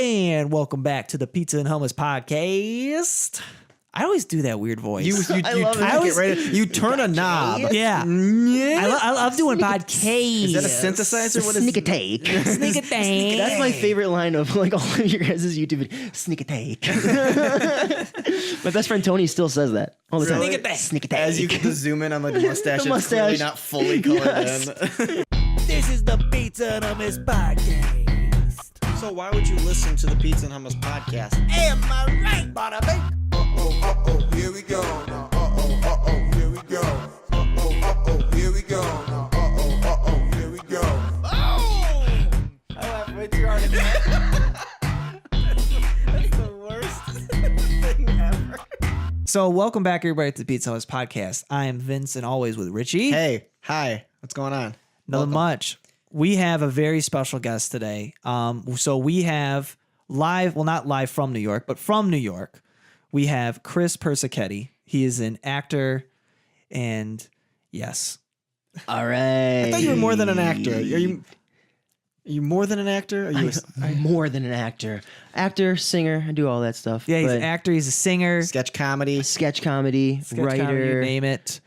And welcome back to the Pizza and Hummus podcast. I always do that weird voice. You turn a knob. Yeah. I love doing podcasts. Is that a synthesizer? What is Sneak a take. Sneak a take. That's my favorite line of like all of your guys' YouTube videos. Sneak a take. My best friend Tony still says that all the time. Sneak a take. Sneak a take. As you get the zoom in on the mustache, The it's clearly mustache. not fully colored in. This is the Pizza and Hummus podcast. So why would you listen to the Pizza and Hummus podcast? Am I right, bada bing? Here we go now. Here we go. Here we go now. Here we go. I laughed way too hard at that. That's the worst thing ever. So welcome back, everybody, to the Pizza Hummus podcast. I am Vince, and always with Richie. Hey, hi, what's going on? Nothing much. We have a very special guest today. So we have live, well, not live from New York, but from New York, we have Chris Persichetti. He is an actor, and yes. All right. I thought you were more than an actor. Are you more than an actor? Are you I'm more than an actor. Actor, singer, I do all that stuff. Yeah, he's but an actor, he's a singer, sketch comedy? sketch comedy, sketch writer, comedy, you name it.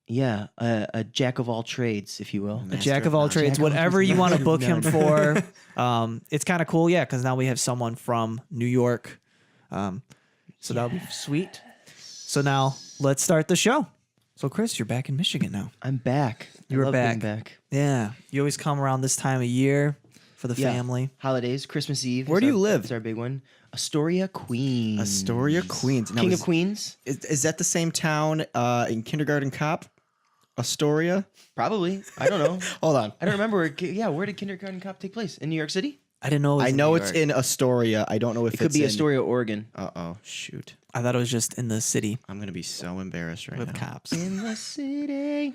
yeah, a jack of all trades, if you will. A jack of all trades, Jack of all whatever trades. you want to book him None. for. It's kind of cool, yeah, because now we have someone from New York. So that'll be sweet. So now let's start the show. So Chris, you're back in Michigan now. I'm back. You were I love being back. back. Yeah, you always come around this time of year for the Yeah. family. Holidays, Christmas Eve. Where is do you our- live? It's our big one. Astoria, Queens. Astoria, Queens. Now, King is- of Queens? Is that the same town in Kindergarten Cop? Astoria? Probably. I don't know. Hold on. I don't remember. Where did Kindergarten Cop take place? In New York City? I didn't know. It was I in know New it's York. in Astoria. I don't know if It could it's be in... Astoria, Oregon. Uh-oh, shoot. I thought it was just in the city I'm going to be so embarrassed right with now. cops. In the city.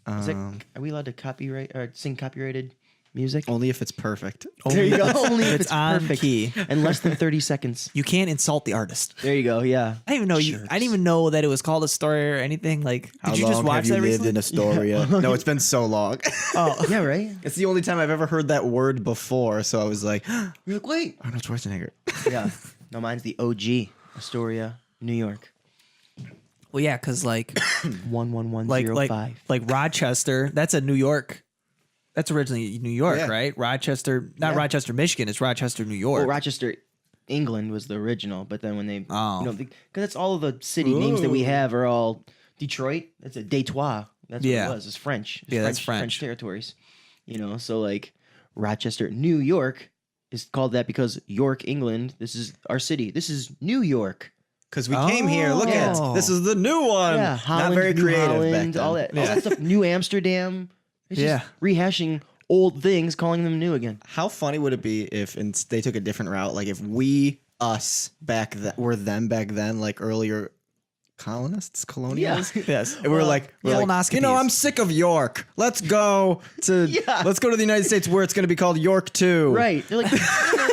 Is it, Um, are we allowed to copyright or sing copyrighted music? Only if it's perfect. There you go. Only if It's it's on perfect. key. And less than 30 seconds. You can't insult the artist. There you go. Yeah. I didn't even know I didn't even know that it was called Astoria or anything. Like, How did you long just watch have you that lived recently? in Astoria? No, it's been so long. Oh, Yeah, right? It's the only time I've ever heard that word before, so I was like, You're like, wait. Arnold Schwarzenegger. Yeah. No, mine's the OG. Astoria, New York. well, yeah, because like 11105. like Rochester, that's a New York. That's originally New York, Yeah. right? Rochester, not Yeah. Rochester, Michigan. It's Rochester, New York. Well, Rochester, England was the original, but then when they, Oh. because that's all of the city names that we have are all Detroit. That's a Detroit. That's Yeah. what it was. It's French. It's Yeah, that's French. French territories. So like Rochester, New York is called that because York, England. This is our city. This is New York. Because we came here. Look at Oh. this is the new one. Yeah, Holland, Not very New creative Holland, back then. all that stuff. New Amsterdam. It's Yeah. just rehashing old things, calling them new again. How funny would it be if they took a different route? Like if us back then were them back then, like earlier colonists, colonials. yes. And we're like, colonoscopies. I'm sick of York. Let's go to Yeah. let's go to the United States where it's going to be called York 2. Right. They're like,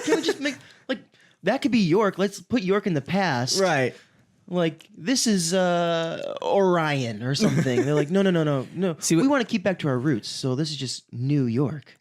can we just make like that could be York? Let's put York in the past. Right. Like this is Orion or something. They're like, no. See, we want to keep back to our roots, so this is just New York.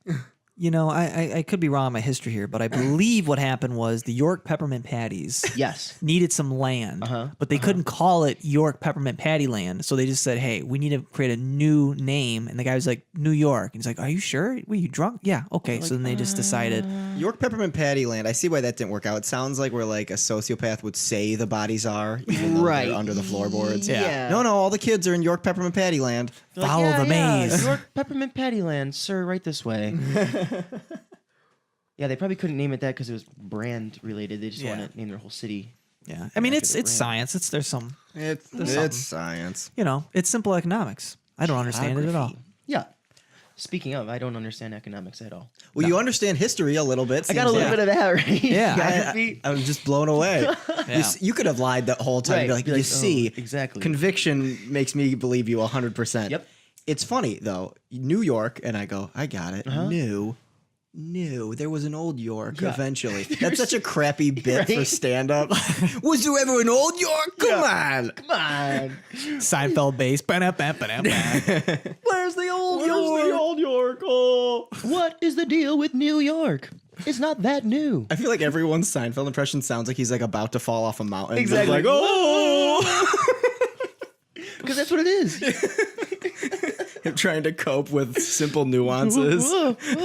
You know, I could be wrong on my history here, but I believe what happened was the York peppermint patties Yes. needed some land, but they couldn't call it York peppermint patty land. So they just said, hey, we need to create a new name. And the guy was like, New York. And he's like, are you sure? Were you drunk? Yeah. Okay. So then they just decided. York Peppermint Patty Land. I see why that didn't work out. It sounds like where like a sociopath would say the bodies are, even though Right. they're under the floorboards. Yeah. No, all the kids are in York Peppermint Patty Land. They're like, Follow the maze. York Peppermint Patty Land, sir, right this way. Yeah, they probably couldn't name it that because it was brand related. They just Yeah. want to name their whole city. Yeah. I mean, after it's the brand. science. There's some, It's something. science. it's simple economics. I don't understand it at all. Geography. Yeah. Speaking of, I don't understand economics at all. Well, you understand history a little bit. I got a little bit of that, right? Yeah. Geography. I'm just blown away. Yeah. You could have lied that whole time. Right. Be like, Be you like, see, oh, exactly. Conviction makes me believe you 100%. Yep. It's funny though. New York, and I go, I got it. New. There was an old York Yeah. eventually. That's such a crappy bit for Right? stand-up. Was there ever an old York? Come on. Come on. Seinfeld bass. Where's the old York? York? Oh. What is the deal with New York? It's not that new. I feel like everyone's Seinfeld impression sounds like he's like about to fall off a mountain. Exactly. Like, oh, Because that's what it is. him trying to cope with simple nuances.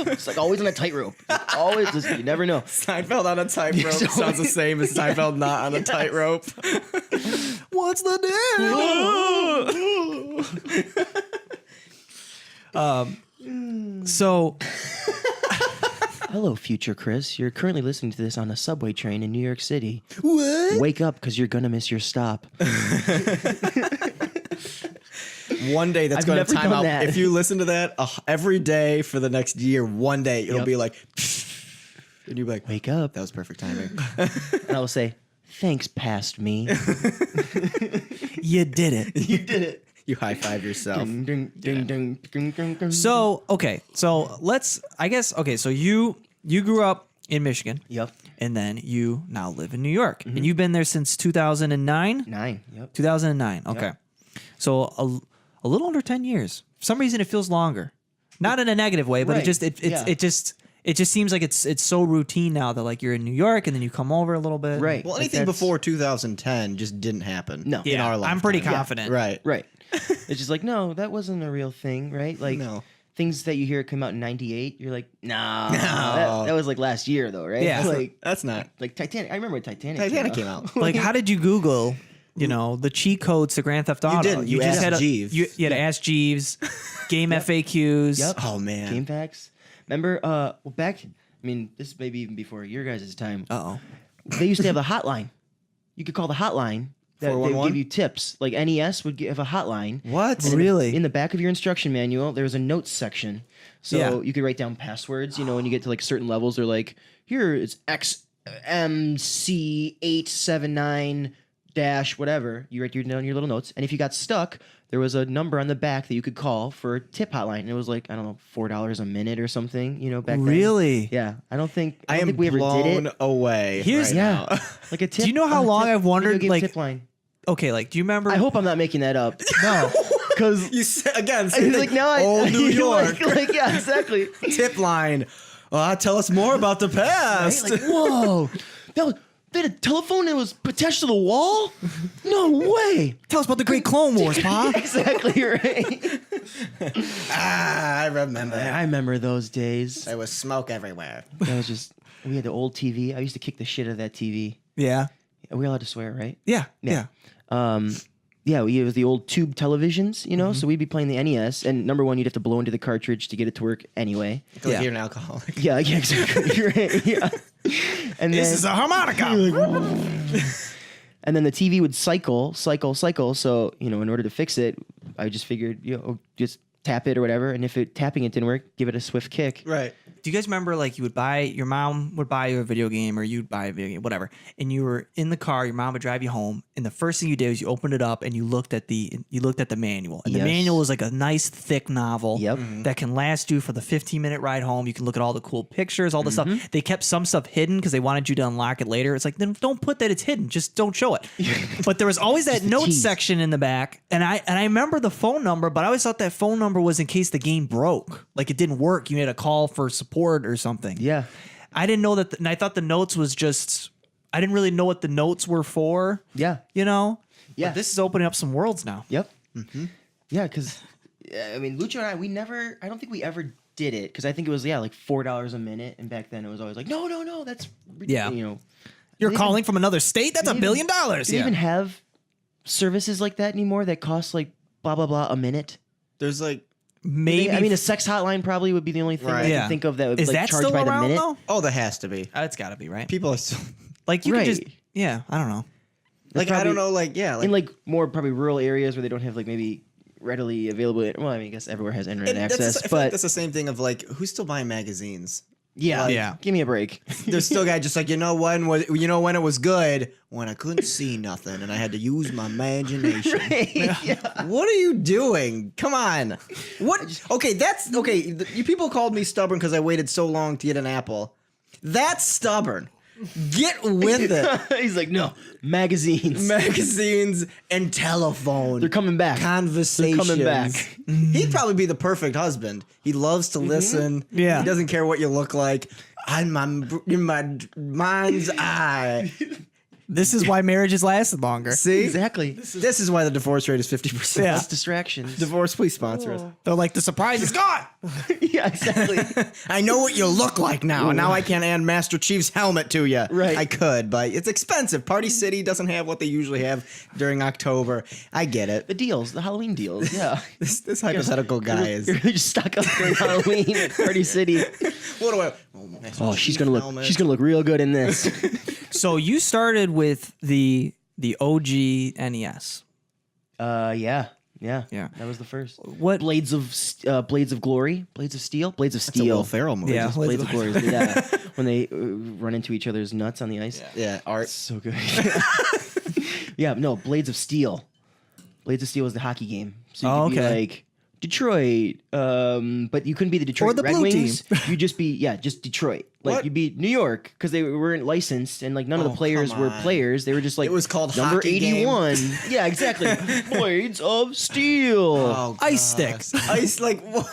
It's like always on a tightrope. Always, just, you never know. Seinfeld on a tightrope So- sounds the same as Seinfeld not on a tightrope. What's the deal? So Hello, future Chris. You're currently listening to this on a subway train in New York City. What? Wake up, because you're gonna miss your stop. One day that's I've going to never time done out. that. If you listen to that every day for the next year, one day it'll Yep. be like, and you'll be like, Wake up, that was perfect timing. and I will say, "Thanks, past me." you did it. You did it. You high five yourself. Ding, ding, ding, ding, ding, ding, ding. So okay, so so you grew up in Michigan, Yep. and then you now live in New York, and you've been there since 2009. 9. Yep. 2009. Okay, so a little under 10 years. For some reason, it feels longer. Not in a negative way, but Right. it just seems like it's so routine now that like you're in New York and then you come over a little bit. Right. Well, Like anything that's- before 2010 just didn't happen. No. in our life. I'm pretty confident. Right. Right. It's just like, no, that wasn't a real thing, right? Like No. things that you hear come out in 98, you're like, nah. No. That was like last year though, right? Yeah. Like That's not. Titanic. I remember when Titanic Came out. Like, how did you Google, the cheat codes to Grand Theft Auto? didn't. You just asked had Jeeves. You had to ask Jeeves. Game FAQs. Yep. Oh man. Game facts. Remember, well, back, I mean, this may be even before your guys' time. Uh oh. They used to have the hotline. You could call the hotline. That they would 411? give you tips. Like NES would give a hotline. What? Really? In the back of your instruction manual, there was a notes section. So Yeah. you could write down passwords, when you get to like certain levels, they're like, here is XMC879 dash whatever. You write down your little notes. And if you got stuck, there was a number on the back that you could call for a tip hotline. And it was like, I don't know, $4 a minute or something, back then. Really? Yeah. I don't think I am think we ever did blown it. away. Here's- right Yeah. now. Like a tip. Do you know how long I've wondered, video game like- tip line. Okay, like, do you remember? I hope I'm not making that up. No. Because You said again. it's Same like thing. now I Old New York like yeah, exactly. tip line. Tell us more about the Right? past. Like, whoa, they had a telephone that was attached to the wall? No way. Tell us about the Great Clone Wars, Pa. Exactly right. I remember. I remember those days. There was smoke everywhere. That was just we had the old TV. I used to kick the shit out of that TV. Yeah. Are we allowed to swear, right? Yeah. Yeah. Yeah, it was the old tube televisions, so we'd be playing the NES, and number one, you'd have to blow into the cartridge to get it to work anyway. I feel like Yeah. you're an alcoholic. Yeah, exactly. Right. Yeah. And This then, is a harmonica. and then the TV would cycle. So, in order to fix it, I just figured, just tap it or whatever. And if tapping it didn't work, give it a swift kick. Right. Do you guys remember, like, your mom would buy you a video game, or you'd buy a video game, whatever, and you were in the car, your mom would drive you home, and the first thing you did was you opened it up and you looked at the manual, and the Yes. manual was like a nice thick novel Yep. that can last you for the 15-minute ride home. You can look at all the cool pictures, all the stuff. They kept some stuff hidden because they wanted you to unlock it later. It's like, then don't put that it's hidden, just don't show it. But there was always that the notes tease. section in the back, and I remember the phone number, but I always thought that phone number was in case the game broke, like it didn't work, you had to call for support or something. Yeah. I didn't know that, and I thought the notes was just. I didn't really know what the notes were for. Yeah. Yeah. Yeah. This is opening up some worlds now. Yep. Yeah, because I mean, Lucho and I don't think we ever did it because I think it was like $4 a minute, and back then it was always like, no, that's Yeah. You're You're calling from another state? That's $1 billion. Do they even have services like that anymore that cost like blah blah blah a minute? There's like, Maybe. I mean, a sex hotline probably would be the only thing Right. I Yeah. can think of that would is like that charge still by the around minute. though? oh, there has to be. It's got to be, right? People are still Like you Right. could just. Yeah, I don't know. like, I don't know, like, yeah, like, In like more probably rural areas where they don't have like maybe readily available. Well, I mean, I guess everywhere has internet and that's access, I feel like but that's the same thing of like, who's still buying magazines? yeah, Yeah. Give me a break. There's still guy just like, when it was good, when I couldn't see nothing and I had to use my imagination. Yeah. What are you doing? Come on. What? Okay, that's okay. You people called me stubborn because I waited so long to get an apple. That's stubborn. Get with it. He's like, no, magazines. Magazines and telephone. They're coming back. Conversations. They're coming back. He'd probably be the perfect husband. He loves to listen. Yeah. He doesn't care what you look like. in my mind's eye. This is why marriages lasted longer. See? Exactly. This is why the divorce rate is 50%. Yeah. It's distractions. Divorce, please sponsor us. They're like, the surprise is gone. Yeah, exactly. I know what you look like now. Now I can't add Master Chief's helmet to you. Right. I could, but it's expensive. Party City doesn't have what they usually have during October. I get it. The deals, the Halloween deals. Yeah. This hypothetical guy is. You're just stuck up during Halloween at Party City. What do I? Oh, she's gonna look real good in this. So you started with the OG NES. Yeah. Yeah. That was the first. What? Blades of Glory, Blades of Steel, Blades of It's a Will Steel. Ferrell movie. Yeah. Blades of Glory. Yeah. When they run into each other's nuts on the ice. Yeah. Art. So good. Yeah. No, Blades of Steel. Blades of Steel was the hockey game. So you could be okay. like Detroit, but you couldn't be the Detroit Or the Red blue Wings. You'd just be just Detroit. Like What? you'd be New York because they weren't licensed and like none of the players come were on. players. They were just like It was called number Hockey Game. 81. Yeah, exactly. Blades of Steel. Oh, Ice sticks. Ice like what?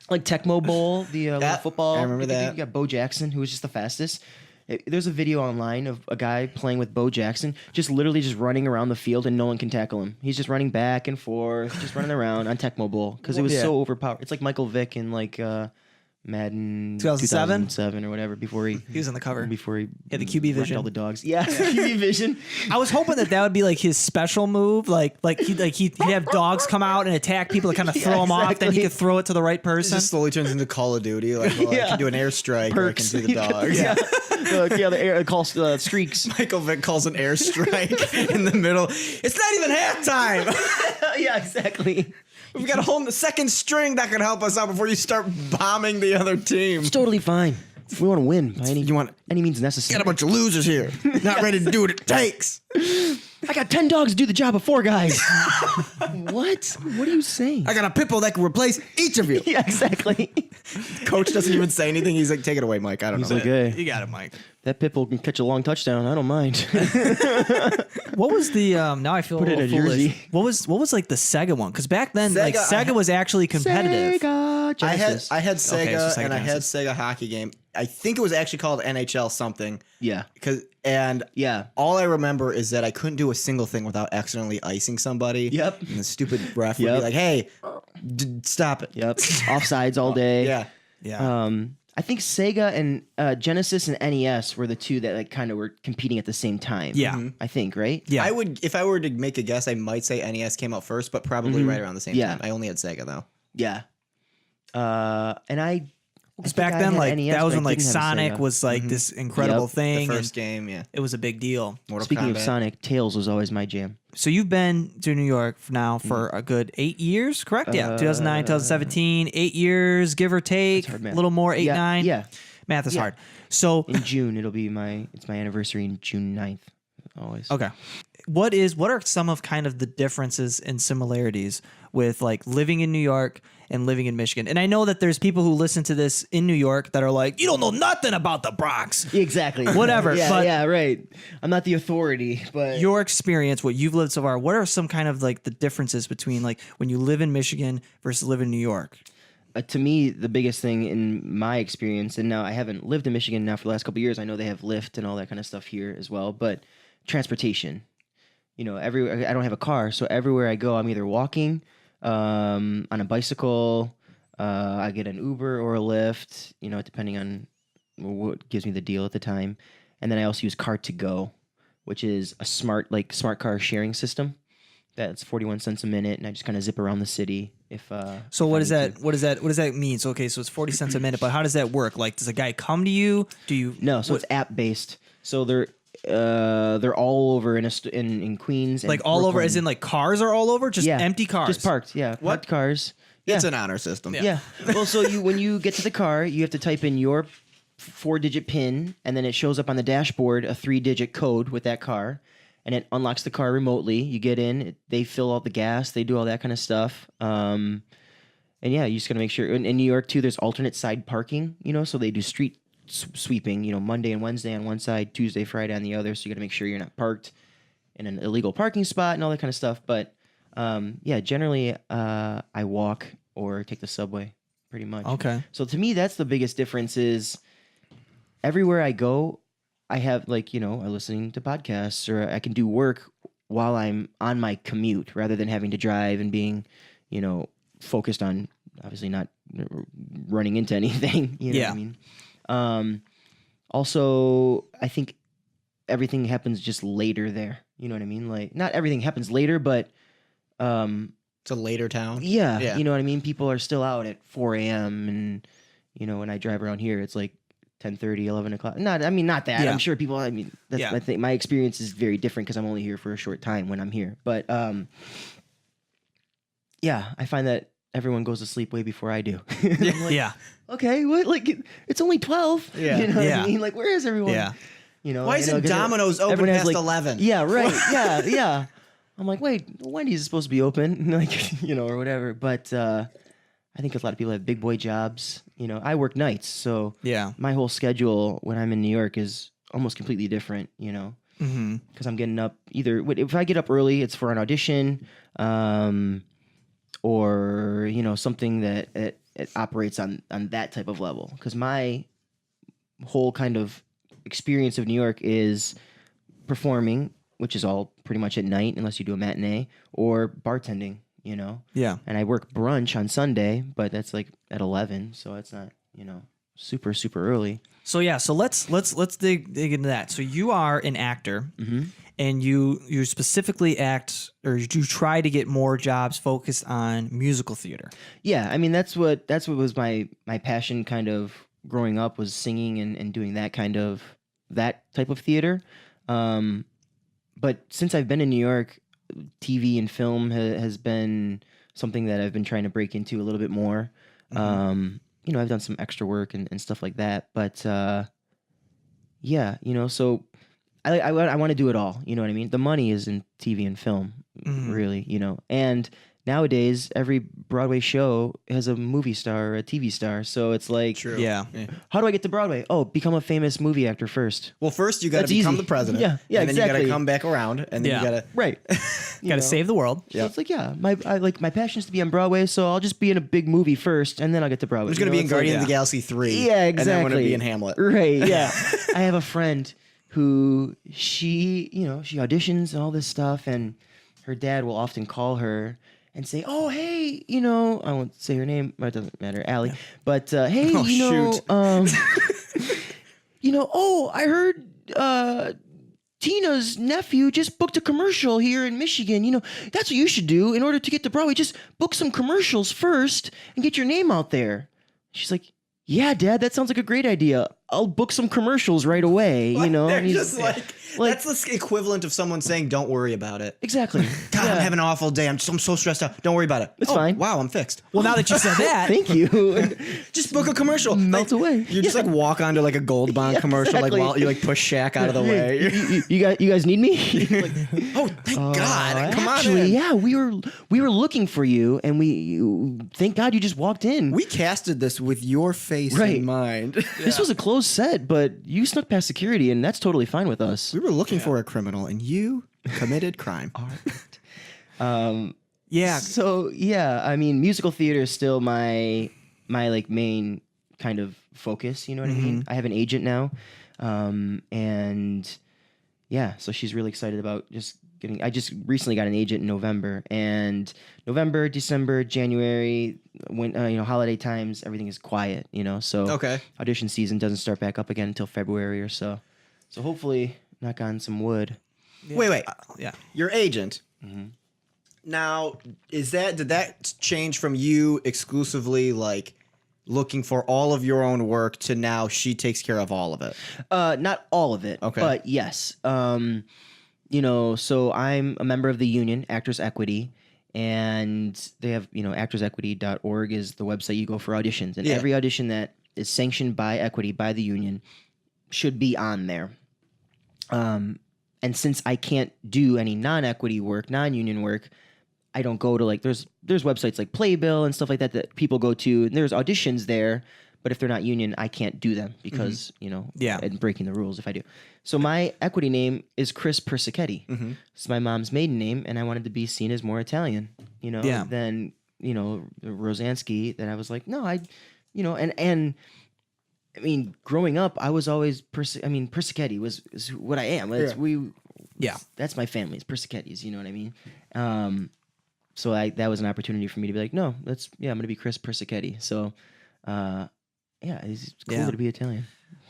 Like Tecmo Bowl, the little football. I remember that. You got Bo Jackson, who was just the fastest. There's a video online of a guy playing with Bo Jackson, just literally just running around the field and no one can tackle him. He's just running back and forth, just running around on Tecmo Bowl because it was so overpowered. It's like Michael Vick in like Madden 2007 or whatever before he He was on the cover. before he Yeah, the QB wrecked vision. all the dogs. Yeah, QB vision. I was hoping that would be like his special move, like he'd have dogs come out and attack people to kind of throw them off. Then he exactly. could throw it to the right It person. just slowly turns into Call of Duty. Like, well, I Yeah. can do an airstrike or I can Perks. do the dogs. Yeah, the air calls streaks. Michael Vick calls an airstrike in the middle. It's not even halftime. Yeah, exactly. We've got a whole second string that can help us out before you start bombing the other team. It's totally fine. We want to win by any means necessary. Got a bunch of losers here, not ready to do what it takes. I got 10 dogs to do the job of 4 guys. What? What are you saying? I got a pit bull that can replace each of you. Yeah, exactly. Coach doesn't even say anything. He's like, take it away, Mike. I don't know. He's like, hey, You got it, Mike. that pit bull can catch a long touchdown. I don't mind. What was the now I feel Put a it little in a foolish. jersey. What was like the Sega one? Because back then, like Sega, Sega was actually competitive. Sega Genesis. I had Sega Okay, so Sega and I had Genesis. Sega hockey game. I think it was actually called NHL something. Yeah. And Yeah. all I remember is that I couldn't do a single thing without accidentally icing somebody. Yep. And the stupid ref would Yep. be like, "Hey, stop it." Yep. Offsides all day. Yeah. Yeah. I think Sega and Genesis and NES were the two that like kind of were competing at the same time. Yeah. I think, right? Yeah. I would, if I were to make a guess, I might say NES came out first, but probably right around the same Yeah. time. I only had Sega though. Yeah. And I Because think back I then, had like NES, that was but when I like didn't have a Sonic Sega. was like this incredible Yep. thing. The first and game, yeah. it was a big deal. Mortal Speaking Kombat. of Sonic, Tails was always my jam. So you've been to New York now for a good 8 years, correct? Yeah, 2009, 2017, 8 years, give or take, hard a math. little more, 8, Yeah, 9. yeah. Math is Yeah. hard. So In June, it's my anniversary in June 9th. Always. okay, what are some of kind of the differences and similarities with like living in New York and living in Michigan? And I know that there's people who listen to this in New York that are like, you don't know nothing about the Bronx. Exactly. Whatever, Yeah, but- yeah, right. I'm not the authority, but Your experience, what you've lived so far, what are some kind of like the differences between like when you live in Michigan versus live in New York? to me, the biggest thing in my experience, and now I haven't lived in Michigan now for the last couple of years. I know they have Lyft and all that kind of stuff here as well, but transportation. You know, everywhere I don't have a car, so everywhere I go, I'm either walking, on a bicycle. I get an Uber or a Lyft. You know, depending on what gives me the deal at the time. And then I also use Car2Go, which is a smart car sharing system. That's 41 cents a minute, and I just kind of zip around the city. So if what I does need that to. what does that mean? So okay, so it's 40 cents a minute, but how does that work? Like, does a guy come to you? Do you No, so it's app based. So they're all over in Queens. And like all over, Brooklyn. as in like cars are all over, just yeah, empty cars, just parked. Yeah, parked cars. Yeah, It's an honor system. yeah. Well, so when you get to the car, you have to type in your 4-digit PIN, and then it shows up on the dashboard a 3-digit code with that car, and it unlocks the car remotely. You get in, they fill all the gas, they do all that kind of stuff. And yeah, you just gotta make sure. In New York too, there's alternate side parking. You know, so they do street sweeping. You know, Monday and Wednesday on one side, Tuesday, Friday on the other. So you gotta make sure you're not parked in an illegal parking spot and all that kind of stuff. But yeah, generally I walk or take the subway pretty much. Okay. So to me, that's the biggest difference is everywhere I go, I have like, I'm listening to podcasts or I can do work while I'm on my commute rather than having to drive and being, focused on obviously not running into anything. You know what I mean? Also, I think everything happens just later there. You know what I mean? Like, not everything happens later, but It's a later town. yeah, you know what I mean? People are still out at 4 a.m. and, when I drive around here, it's like 10:30, 11 o'clock. Not that. Yeah. I'm sure people, that's I think my experience is very different because I'm only here for a short time when I'm here. But I find that everyone goes to sleep way before I do. I'm like, Yeah. okay, what? Like, it's only 12. Yeah. You know what Yeah. I mean? Like, where is everyone? Yeah. Why isn't Domino's open everyone has, past like- 11? Yeah, right. Yeah. I'm like, wait, Wendy's is supposed to be open, like, or whatever. But I think a lot of people have big boy jobs. I work nights, so Yeah. my whole schedule when I'm in New York is almost completely different. Mm-hmm. Because I'm getting up if I get up early, it's for an audition, or something that it operates on that type of level. Because my whole kind of experience of New York is performing, which is all pretty much at night, unless you do a matinee, or bartending. Yeah. And I work brunch on Sunday, but that's like at 11, so it's not super super early. So let's dig into that. So you are an actor, Mm-hmm. and you specifically act, or you try to get more jobs focused on musical theater. Yeah, I mean that's what was my passion kind of growing up, was singing and doing that type of theater. But since I've been in New York, TV and film has been something that I've been trying to break into a little bit more. I've done some extra work and stuff like that, but so I want to do it all. You know what I mean? The money is in TV and film, really. And nowadays every Broadway show has a movie star or a TV star, so it's like, True. Yeah. how do I get to Broadway? Oh, become a famous movie actor first. Well, first you got to That's become easy. the president. Yeah, and then you got exactly. to come back around, and then Yeah. you got to. Right. Got to save the world. So it's like, my passion is to be on Broadway, so I'll just be in a big movie first, and then I'll get to Broadway. I'm just going to be in It's like- Guardian of the Galaxy 3. Yeah, exactly. And then I'm going to be in Hamlet. Right, yeah. I have a friend who she auditions and all this stuff, and her dad will often call her and say, "Oh, hey, I won't say her name, but it doesn't matter, Allie. But hey, Oh, shoot. oh, I heard Tina's nephew just booked a commercial here in Michigan. That's what you should do in order to get to Broadway. Just book some commercials first and get your name out there." She's like, "Yeah, Dad, that sounds like a great idea. I'll book some commercials right away." They're And he's- just like that's the equivalent of someone saying, "Don't worry about it." exactly. God, I'm having an awful day. I'm so stressed out. Don't worry about it. It's Oh, fine. Wow, I'm fixed. Well, now that you said that, Thank you. Just book a commercial. Melt away. You just like walk onto like a Gold Bond Yeah, commercial, exactly. like while you like push Shaq out of the way. you guys need me? Like, Oh, thank God! Come actually, on in. yeah, we were looking for you, and thank God you just walked in. We casted this with your face Right. in mind. This was a closed set, but you snuck past security, and that's totally fine with us. We were looking for a criminal, and you committed crime. yeah. So yeah, I mean, musical theater is still my like main kind of focus. You know what I mean? I have an agent now, and yeah, so she's really excited about just getting. I just recently got an agent in November, and November, December, January, when holiday times, everything is quiet. So Okay. audition season doesn't start back up again until February or so. So hopefully, knock on some wood. Wait. Yeah. Your agent. Now, did that change from you exclusively like looking for all of your own work to now she takes care of all of it? Not all of it, Okay. but yes. So I'm a member of the union, Actors Equity, and they have, actorsequity.org is the website you go for auditions. And Yeah. every audition that is sanctioned by Equity, by the union, should be on there. And since I can't do any non-equity work, non-union work, I don't go to there's websites like Playbill and stuff like that people go to, and there's auditions there, but if they're not union, I can't do them because, Yeah. and breaking the rules if I do. So my equity name is Chris Persichetti. It's my mom's maiden name, and I wanted to be seen as more Italian, Yeah. than, Rosansky. Then I was like, no, and I mean, growing up, I was always Persichetti is what I am. It's, Yeah. That's my family. It's Persichettis. You know what I mean? So that was an opportunity for me to be like, no, I'm going to be Chris Persichetti. So, it's cool to be Italian.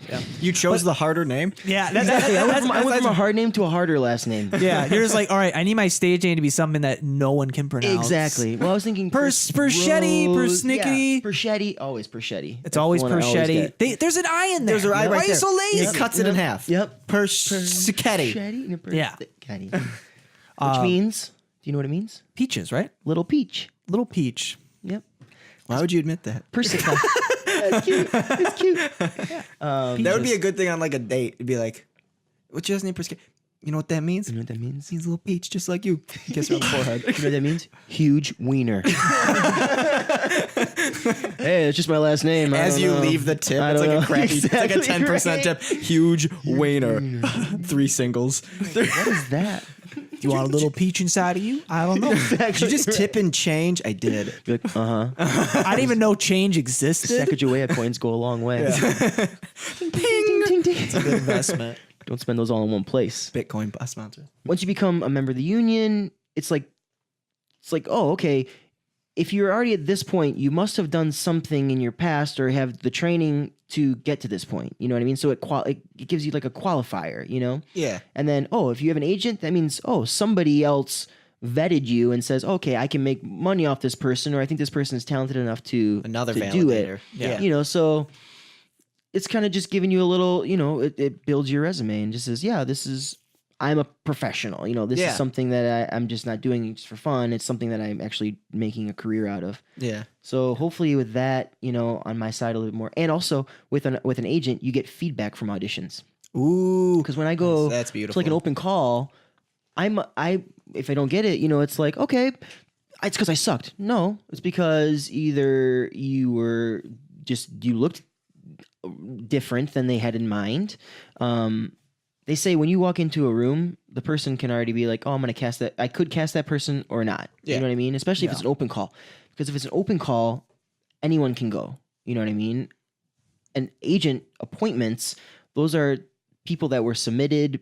Yeah. You chose the harder name. Yeah. I went from a hard name to a harder last name. Yeah. You're just like, all right, I need my stage name to be something that no one can pronounce. Exactly. Well, I was thinking Perschetti, Persnickety. Persnickety. Perschetti, always Perschetti. It's always Perschetti. There's an I in there. There's an I Why right are you there. so lazy? It cuts it in half. Yep. Persichetti. Yeah. Which means, do you know what it means? Peaches, right? Little peach. Little peach. Yep. Why would you admit that? Persichetti. It's cute. It's cute. That would be a good thing on like a date. It'd be like, what's your last name? Persichetti. You know what that means? You know what that means? He's a little peach, just like you. Kiss her on the forehead. You know what that means? Huge wiener. Hey, it's just my last name. As you leave the tip, it's like a crappy, it's like a 10% tip. Huge wiener. 3 singles. What is that? You want a little peach inside of you? I don't know. Did you just tip and change? I did. You're like, I didn't even know change existed. Sacagawea coins go a long way. Ping. Ding, ding, ding. Good investment. Don't spend those all in one place. Bitcoin bus sponsor. Once you become a member of the union, it's like, oh, okay. If you're already at this point, you must have done something in your past or have the training to get to this point. You know what I mean? So it gives you like a qualifier, you know? Yeah. And then, if you have an agent, that means, somebody else vetted you and says, okay, I can make money off this person, or I think this person is talented enough to Another do validator. it. Yeah. You know, so it's kind of just giving you a little, you know, it builds your resume and just says, I'm a professional. You know, this is something that I'm just not doing just for fun. It's something that I'm actually making a career out of. Yeah. So hopefully with that, you know, on my side a little bit more, and also with an agent, you get feedback from auditions. Ooh. Because when I go That's to beautiful. like an open call, if I don't get it, you know, it's like, okay, it's because I sucked. No, it's because either you looked different than they had in mind. They say when you walk into a room, the person can already be like, oh, I'm going to cast that. I could cast that person or not. Yeah. You know what I mean? Especially if it's an open call. Because if it's an open call, anyone can go. You know what I mean? And agent appointments, those are people that were submitted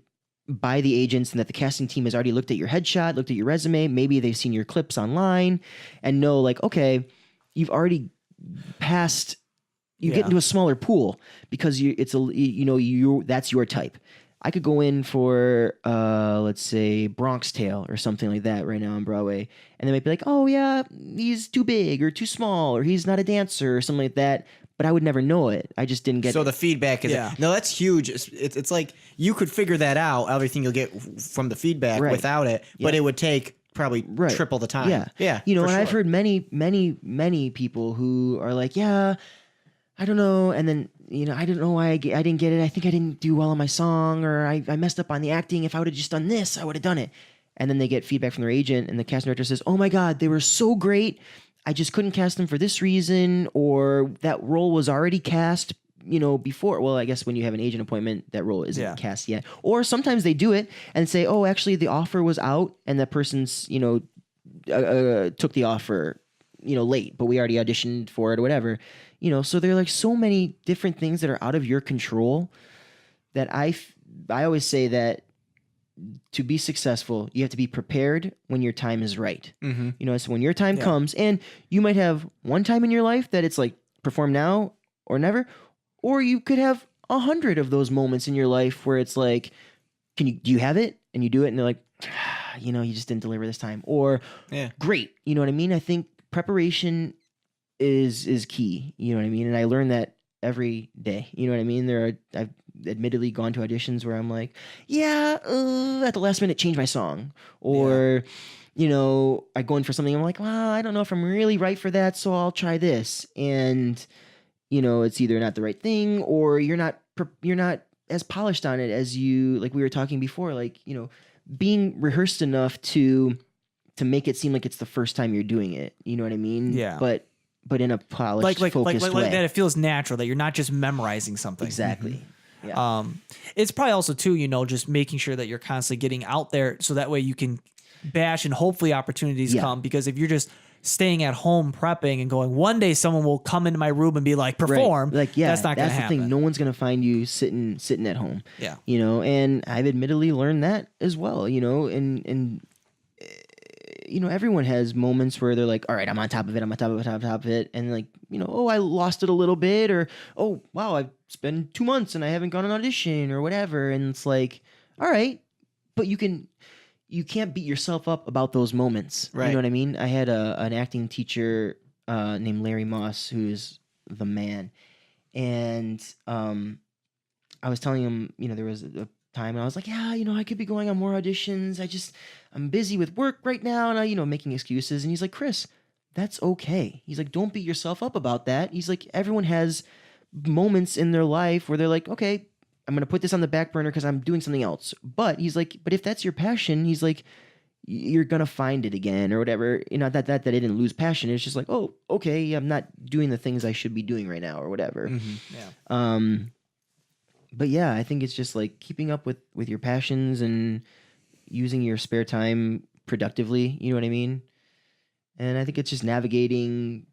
by the agents and that the casting team has already looked at your headshot, looked at your resume. Maybe they've seen your clips online and know like, okay, you've already passed. You get into a smaller pool because that's your type. I could go in for, let's say, Bronx Tale or something like that right now on Broadway. And they might be like, oh, yeah, he's too big or too small or he's not a dancer or something like that. But I would never know it. I just didn't get So the feedback is no, that's huge. It's like you could figure that out, everything you'll get from the feedback without it, but it would take probably triple the time. Yeah. Yeah. You know, and sure. I've heard many, many, many people who are like, yeah, I don't know. And then, you know, I don't know why I didn't get it. I think I didn't do well on my song or I messed up on the acting. If I would have just done this, I would have done it. And then they get feedback from their agent and the casting director says, oh my God, they were so great. I just couldn't cast them for this reason, or that role was already cast, you know, before. Well, I guess when you have an agent appointment, that role isn't cast yet. Or sometimes they do it and say, oh, actually the offer was out and that person's, you know, took the offer, you know, late, but we already auditioned for it or whatever. You know, so there are like so many different things that are out of your control that I always say that to be successful, you have to be prepared when your time is right. Mm-hmm. You know, so when your time comes, and you might have one time in your life that it's like perform now or never, or you could have 100 of those moments in your life where it's like, do you have it? And you do it, and they're like, you know, you just didn't deliver this time, or great. You know what I mean? I think preparation is key. You know what I mean? And I learned that every day. You know what I mean? I've admittedly gone to auditions where I'm like, at the last minute change my song, or you know, I go in for something, I'm like, well, I don't know if I'm really right for that, so I'll try this, and you know, it's either not the right thing or you're not as polished on it as you, like we were talking before, like, you know, being rehearsed enough to make it seem like it's the first time you're doing it. You know what I mean? Yeah. But in a polished, focused way. Like that it feels natural, that you're not just memorizing something. Exactly. Mm-hmm. Yeah. It's probably also too, you know, just making sure that you're constantly getting out there so that way you can bash and hopefully opportunities come, because if you're just staying at home prepping and going, one day someone will come into my room and be like, perform. Right. Like, yeah, that's not going to the happen. thing. No one's gonna find you sitting at home. Yeah. You know, and I've admittedly learned that as well. You know, and you know, everyone has moments where they're like, all right, I'm on top of it. I'm on top of it, top of it. And like, you know, oh, I lost it a little bit, or, oh, wow, I've spent 2 months and I haven't gone on audition or whatever. And it's like, all right, but you can't beat yourself up about those moments. Right. You know what I mean? I had an acting teacher named Larry Moss, who's the man. And I was telling him, you know, there was a time and I was like, yeah, you know, I could be going on more auditions. I'm busy with work right now, and you know, making excuses. And he's like, Chris, that's okay. He's like, don't beat yourself up about that. He's like, everyone has moments in their life where they're like, okay, I'm gonna put this on the back burner because I'm doing something else. But he's like, but if that's your passion, he's like, you're gonna find it again or whatever. You know, that I didn't lose passion. It's just like, oh, okay, I'm not doing the things I should be doing right now or whatever. Yeah. But yeah, I think it's just like keeping up with your passions and using your spare time productively. You know what I mean? And I think it's just navigating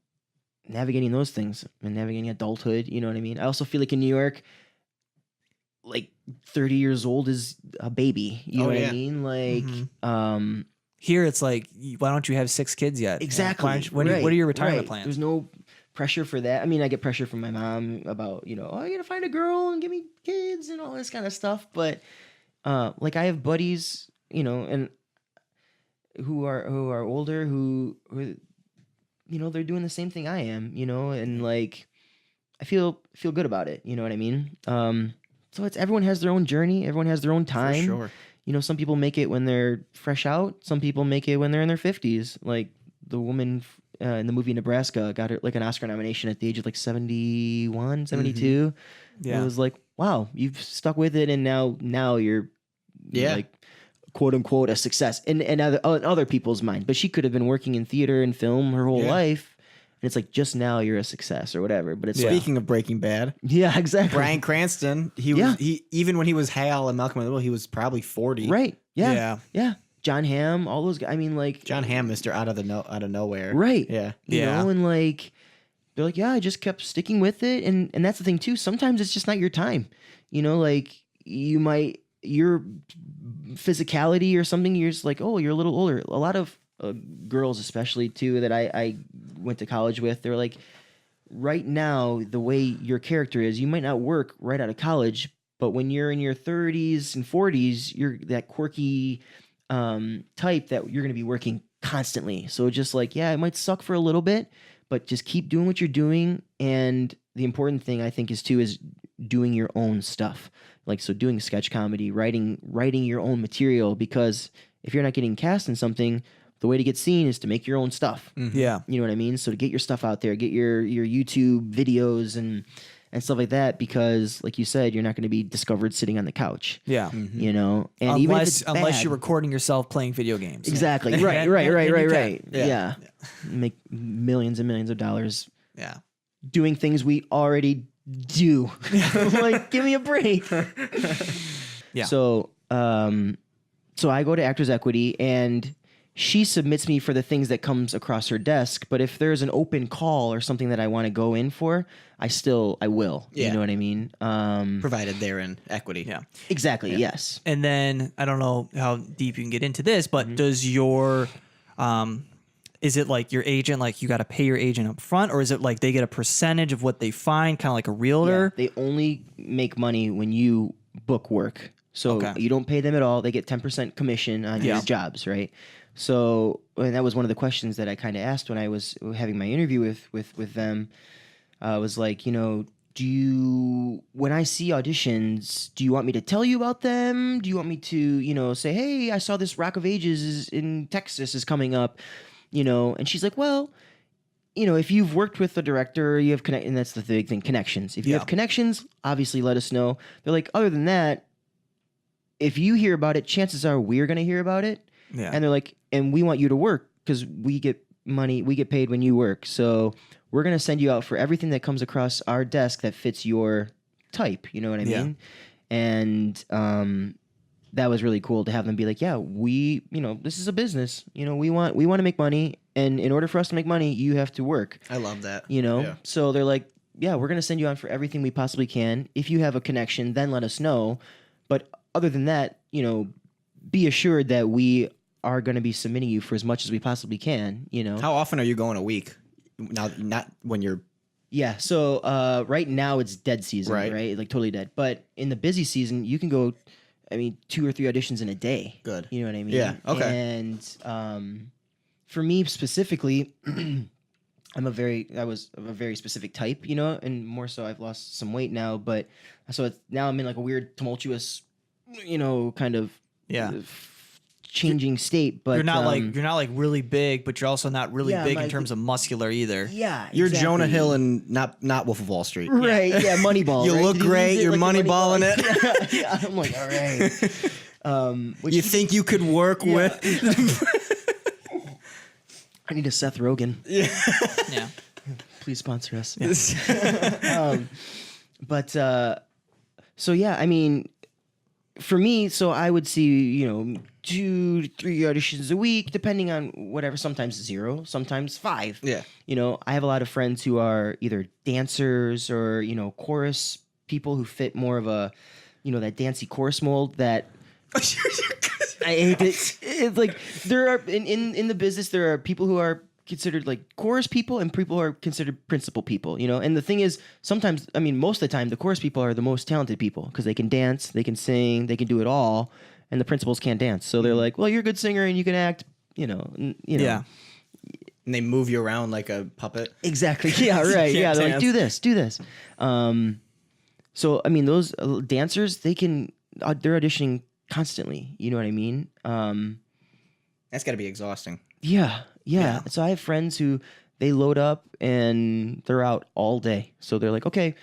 those things and navigating adulthood. You know what I mean? I also feel like in New York, like 30 years old is a baby. You know what I mean? Like, Here it's like, why don't you have 6 kids yet? exactly. Why aren't you- what are your retirement plans? There's no pressure for that. I mean, I get pressure from my mom about, you know, oh, I gotta find a girl and give me kids and all this kind of stuff. But like I have buddies, you know, and who are older, who you know, they're doing the same thing I am, you know, and like I feel good about it. You know what I mean? So it's everyone has their own journey. Everyone has their own time. For sure. You know, some people make it when they're fresh out. Some people make it when they're in their 50s. Like the woman in the movie Nebraska got her like an Oscar nomination at the age of like 71, 72. Yeah. It was like, wow, you've stuck with it, and now you're like quote unquote a success in other people's mind. But she could have been working in theater and film her whole life. And it's like, just now you're a success or whatever. But it's Speaking of Breaking Bad, yeah, exactly. Bryan Cranston, he even when he was Hal and Malcolm in the Middle, he was probably 40. Right. Yeah. Yeah. Yeah. John Hamm, all those guys. I mean, like John Hamm, Mr. Out of nowhere. right. Yeah. You Yeah. know, and like they're like, yeah, I just kept sticking with it. And that's the thing too. Sometimes it's just not your time. You know, like your physicality or something, you're just like, oh, you're a little older. A lot of girls, especially too, that I went to college with, they're like, right now, the way your character is, you might not work right out of college, but when you're in your 30s and 40s, you're that quirky type that you're going to be working constantly. So just like, yeah, it might suck for a little bit, but just keep doing what you're doing. And the important thing I think is doing your own stuff. Like, so doing sketch comedy, writing your own material, because if you're not getting cast in something, the way to get seen is to make your own stuff. Yeah. You know what I mean? So to get your stuff out there, get your YouTube videos and stuff like that, because like you said, you're not going to be discovered sitting on the couch. Yeah. You know, and even if it's Unless bad- you're recording yourself playing video games. exactly Then- right, then you right. can. Yeah. Make millions and millions of dollars Yeah. doing things we already do. Like, give me a break. Yeah. So I go to Actors Equity, and she submits me for the things that comes across her desk. But if there's an open call or something that I want to go in for, I will. Yeah. You know what I mean? Provided they're in equity. Yeah. Exactly. Yes. And then I don't know how deep you can get into this, but Mm-hmm. does your is it like your agent, like you got to pay your agent up front, or is it like they get a percentage of what they find, kind of like a realtor? They only make money when you book work. So Okay. you don't pay them at all. They get 10% commission on your jobs, right? So, and that was one of the questions that I kind of asked when I was having my interview with them. I was like, you know, when I see auditions, do you want me to tell you about them? Do you want me to, you know, say, hey, I saw this Rock of Ages in Texas is coming up, you know? And she's like, well, you know, if you've worked with the director, you have and that's the big thing, connections. If you have connections, obviously let us know. They're like, other than that, if you hear about it, chances are we're going to hear about it. Yeah. And they're like, and we want you to work because we get money, we get paid when you work. So we're going to send you out for everything that comes across our desk that fits your type. You know what I mean? And that was really cool to have them be like, yeah, we, this is a business. We want to make money, and in order for us to make money, you have to work. I love that. Yeah. So they're like, yeah, we're gonna send you on for everything we possibly can. If you have a connection, then let us know. But other than that, be assured that we are going to be submitting you for as much as we possibly can. How often are you going a week? Now, not when you're. Yeah. So right now it's dead season, right? Like totally dead. But in the busy season, you can go. 2 or 3 auditions in a day. Good. You know what I mean? Yeah. Okay. And for me specifically, I was a very specific type, and more so I've lost some weight now, but so now I'm in like a weird tumultuous, kind of changing state. But you're not like really big, but you're also not really big in terms of muscular either. Yeah, You're Jonah Hill and not Wolf of Wall Street. Right? Yeah, Moneyball. You right? look great. You're like moneyballing it. Yeah, I'm like, all right. You think you could work with? I need a Seth Rogen. Yeah. Please sponsor us. But so yeah, for me, so I would see 2 to 3 auditions a week, depending on whatever. Sometimes 0, sometimes 5. Yeah. I have a lot of friends who are either dancers or chorus people who fit more of a that dancey chorus mold that. I hate it. It's like there are in the business there are people who are considered like chorus people and people who are considered principal people, and the thing is sometimes most of the time the chorus people are the most talented people because they can dance, they can sing, they can do it all, and the principals can't dance, so they're like, well, you're a good singer and you can act, Yeah. And they move you around like a puppet. Exactly. Yeah, right. Yeah, they're like, do this. So those dancers, they're auditioning constantly, you know what I mean? That's got to be exhausting. Yeah. So I have friends who they load up and they're out all day. So they're like, okay,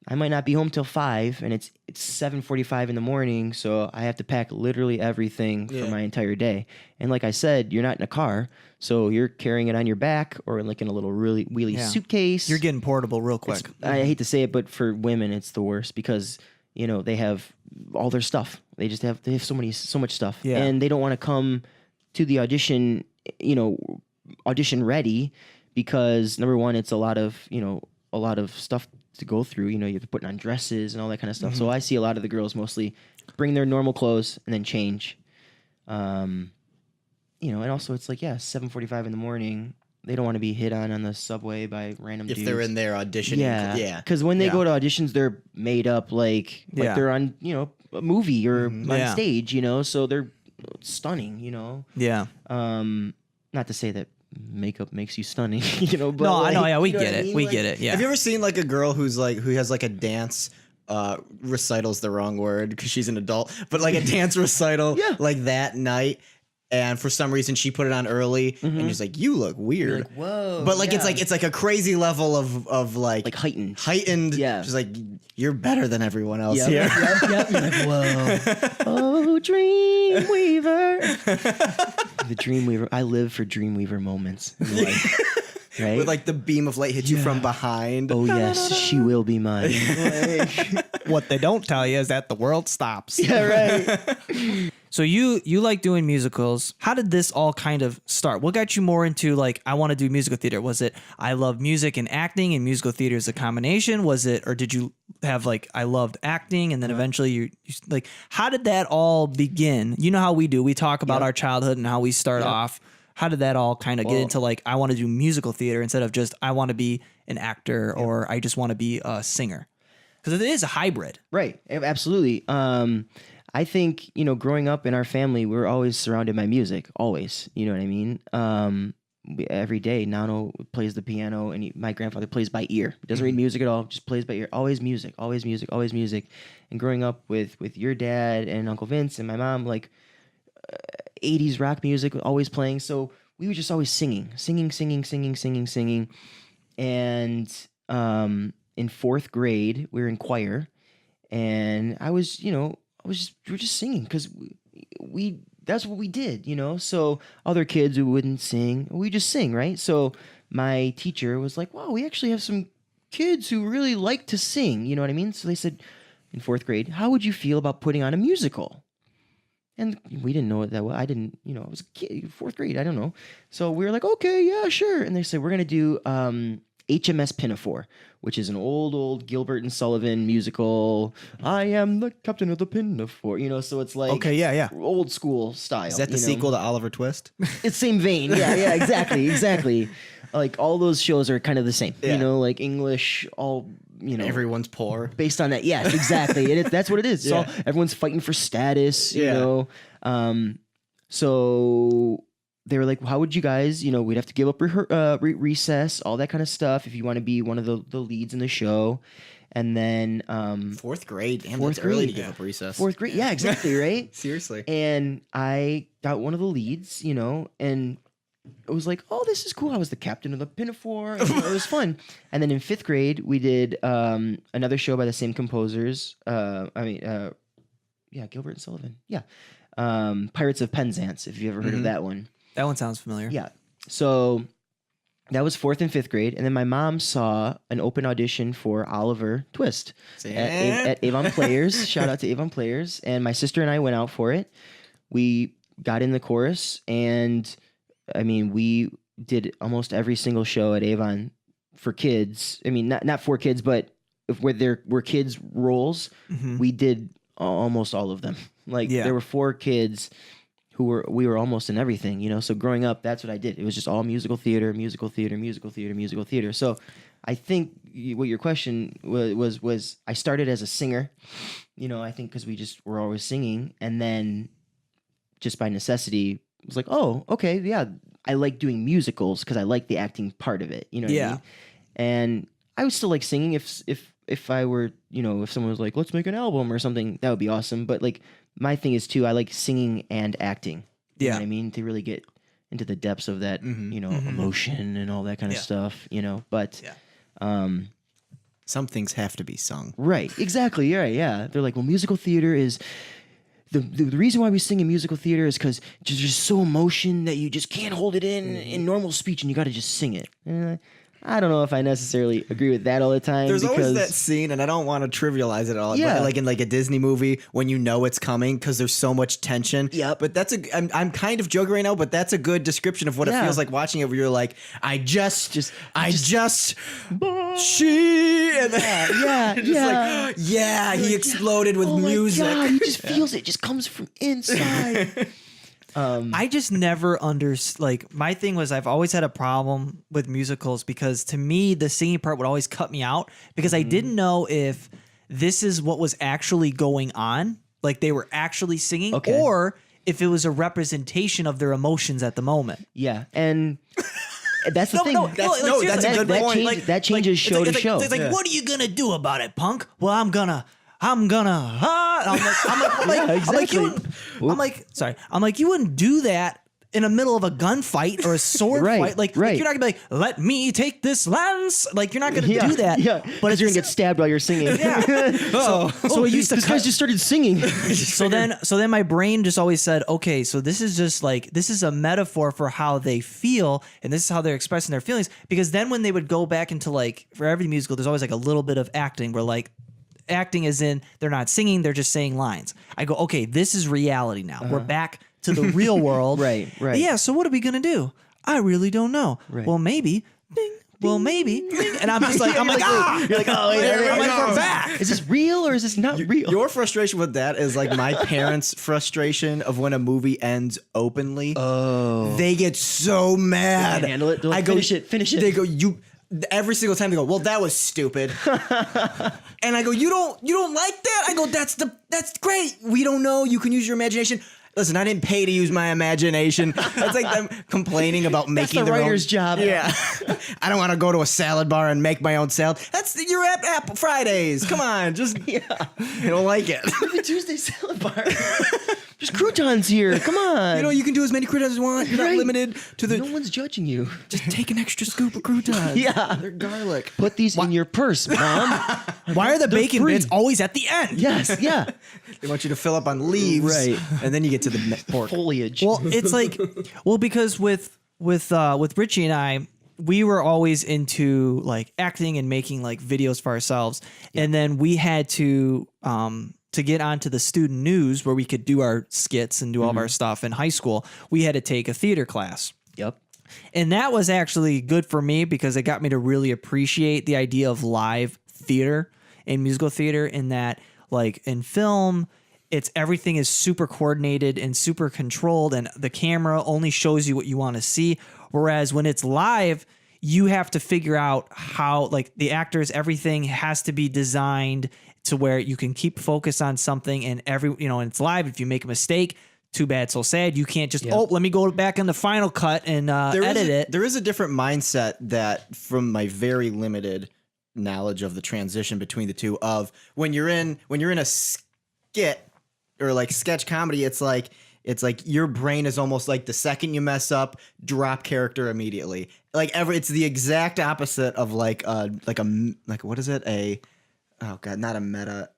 I might not be home till 5, and it's 7:45 in the morning, so I have to pack literally everything for my entire day. And like I said, you're not in a car, so you're carrying it on your back or like in a little really wheelie suitcase. You're getting portable real quick. I hate to say it, but for women, it's the worst because they have all their stuff. They have so much stuff, and they don't want to come to the audition, audition ready, because number one, it's a lot of stuff to go through. You have to put on dresses and all that kind of stuff. So I see a lot of the girls mostly bring their normal clothes and then change. And also it's like 7:45 in the morning. They don't want to be hit on the subway by random dudes. If they're in there auditioning. Yeah. Because when they go to auditions, they're made up like they're on, a movie or on stage, so they're stunning, Yeah. Not to say that makeup makes you stunning, but No, I know. Yeah, we you know get what I it. mean? We Like- get it. Yeah. Have you ever seen like a girl who has like a dance recital's the wrong word because she's an adult, but like a dance recital like that night, and for some reason she put it on early and just like, you look weird. You're like, whoa. But like it's like a crazy level of like heightened. Yeah. Just like, you're better than everyone else Yep, here. yep. You're like, whoa. Oh, Dreamweaver. The Dreamweaver. I live for Dreamweaver moments in life. Right? With like the beam of light hit you from behind. Oh, yes. She will be mine. What they don't tell you is that the world stops. Yeah, right. So you like doing musicals. How did this all kind of start? What got you more into like, I want to do musical theater? Was it I love music and acting and musical theater is a combination? Was it, or did you have like, I loved acting and then eventually you like, how did that all begin? You know how we do. We talk about our childhood and how we start off. How did that all kind of get into like, I want to do musical theater instead of just I want to be an actor or I just want to be a singer? Because it is a hybrid. Right. Absolutely. I think, growing up in our family, we were always surrounded by music, always. You know what I mean? Every day, Nano plays the piano, and my grandfather plays by ear. He doesn't read music at all, just plays by ear. Always music, always music, always music. And growing up with your dad and Uncle Vince and my mom, like 80s rock music always playing. So we were just always singing. And in 4th grade, we were in choir, and we were just singing because we that's what we did, So other kids who wouldn't sing, we just sing, right? So my teacher was like, wow, we actually have some kids who really like to sing, you know what I mean? So they said in 4th grade, how would you feel about putting on a musical? And we didn't know it that well. I didn't, I was a kid, 4th grade. I don't know. So we were like, okay, yeah, sure. And they said, we're going to do HMS Pinafore, which is an old Gilbert and Sullivan musical. I am the captain of the Pinafore. So it's like Okay, yeah. old school style. Is that the sequel to Oliver Twist? It's same vein. Yeah, exactly. Like all those shows are kind of the same. Yeah. Like English, all Everyone's poor. based on that. Yes, exactly. That's what it is. Yeah. So everyone's fighting for status, Yeah. So they were like, how would you guys, we'd have to give up recess, all that kind of stuff if you want to be one of the leads in the show. And then 4th grade. Damn, Fourth that's early to grade. give up recess. 4th grade. Yeah, exactly, right? Seriously. And I got one of the leads, and it was like, oh, this is cool. I was the captain of the Pinafore. And, it was fun. And then in 5th grade, we did another show by the same composers. Gilbert and Sullivan. Yeah. Pirates of Penzance, if you ever heard of that one. That one sounds familiar. Yeah. So that was 4th and 5th grade. And then my mom saw an open audition for Oliver Twist at Avon Players. Shout out to Avon Players. And my sister and I went out for it. We got in the chorus, and we did almost every single show at Avon for kids. Not for kids, but where there were kids roles, we did almost all of them. There were 4 kids we were almost in everything, So growing up, that's what I did. It was just all musical theater. So I think what your question was I started as a singer, I think because we just were always singing, and then just by necessity, it was like, oh, okay, yeah, I like doing musicals because I like the acting part of it, what I mean? And I would still like singing if I were, if someone was like, let's make an album or something, that would be awesome. But my thing is too, I like singing and acting. You know what I mean? To really get into the depths of that, emotion and all that kind of stuff, But some things have to be sung. right, exactly, yeah. They're like, well, musical theater is the reason why we sing in musical theater is because there's just so emotion that you just can't hold it in normal speech, and you got to just sing it. I don't know if I necessarily agree with that all the time. There's always that scene, and I don't want to trivialize it at all. Yeah. Like in a Disney movie when you know it's coming because there's so much tension. Yep. But I'm kind of joking right now, but that's a good description of what it feels like watching it. Where you're like, she, and then he exploded with music. God, he just feels it. Just comes from inside. I just never my thing was I've always had a problem with musicals because to me the singing part would always cut me out because I didn't know if this is what was actually going on, like they were actually singing, or if it was a representation of their emotions at the moment. Yeah, and that's the thing. That's a good point. That changes show to show. It's like, what are you gonna do about it, punk? Well, I'm gonna. I'm like, you wouldn't do that in the middle of a gunfight or a sword fight. Like you're not gonna be like, let me take this lance. Like you're not gonna do that. Yeah, but you're gonna get stabbed while you're singing. Yeah. So it used to. This guy just started singing. So then my brain just always said, okay, so this is just like this is a metaphor for how they feel, and this is how they're expressing their feelings. Because then when they would go back into for every musical, there's always like a little bit of acting where acting is in they're not singing, they're just saying lines. I go, okay, this is reality now. We're back to the real world. Right. Yeah, so what are we gonna do? I really don't know. Right. Well, maybe. Ding. Well, maybe. Ding. And I'm just like, You're like, oh, we're back. Is this real or is this not real? Your frustration with that is like my parents' frustration of when a movie ends openly. Oh, They get so mad. can't handle it. They're like, finish it. They go, every single time they go, well, that was stupid. And I go, you don't like that? I go, that's great. We don't know. You can use your imagination. Listen, I didn't pay to use my imagination. That's like them complaining about making the their writer's own job. Yeah. I don't want to go to a salad bar and make my own salad. You're at Apple Fridays. Come on, just I don't like it. The Tuesday salad bar. There's croutons here. Come on. You can do as many croutons as you want. You're not limited to the. No one's judging you. Just take an extra scoop of croutons. Yeah. They're garlic. Put these in your purse, Mom. Why are the bacon free. bits always at the end? Yes, yeah. They want you to fill up on leaves, Right. And then you get to the pork. Foliage. Well, it's like, because with Richie and I, we were always into like acting and making like videos for ourselves, and then we had to to get onto the student news where we could do our skits and do all of our stuff in high school, we had to take a theater class. Yep. And that was actually good for me because it got me to really appreciate the idea of live theater and musical theater, in that, like, in film, everything is super coordinated and super controlled, and the camera only shows you what you want to see. Whereas when it's live, you have to figure out how, like, the actors, everything has to be designed to where you can keep focus on something, and and it's live. If you make a mistake, too bad, so sad. You can't just, let me go back in the final cut and edit it. There is a different mindset that, from my very limited knowledge of the transition between the two, of when you're in a skit or like sketch comedy, it's like your brain is almost like the second you mess up, drop character immediately. It's the exact opposite of what is it? Not a meta,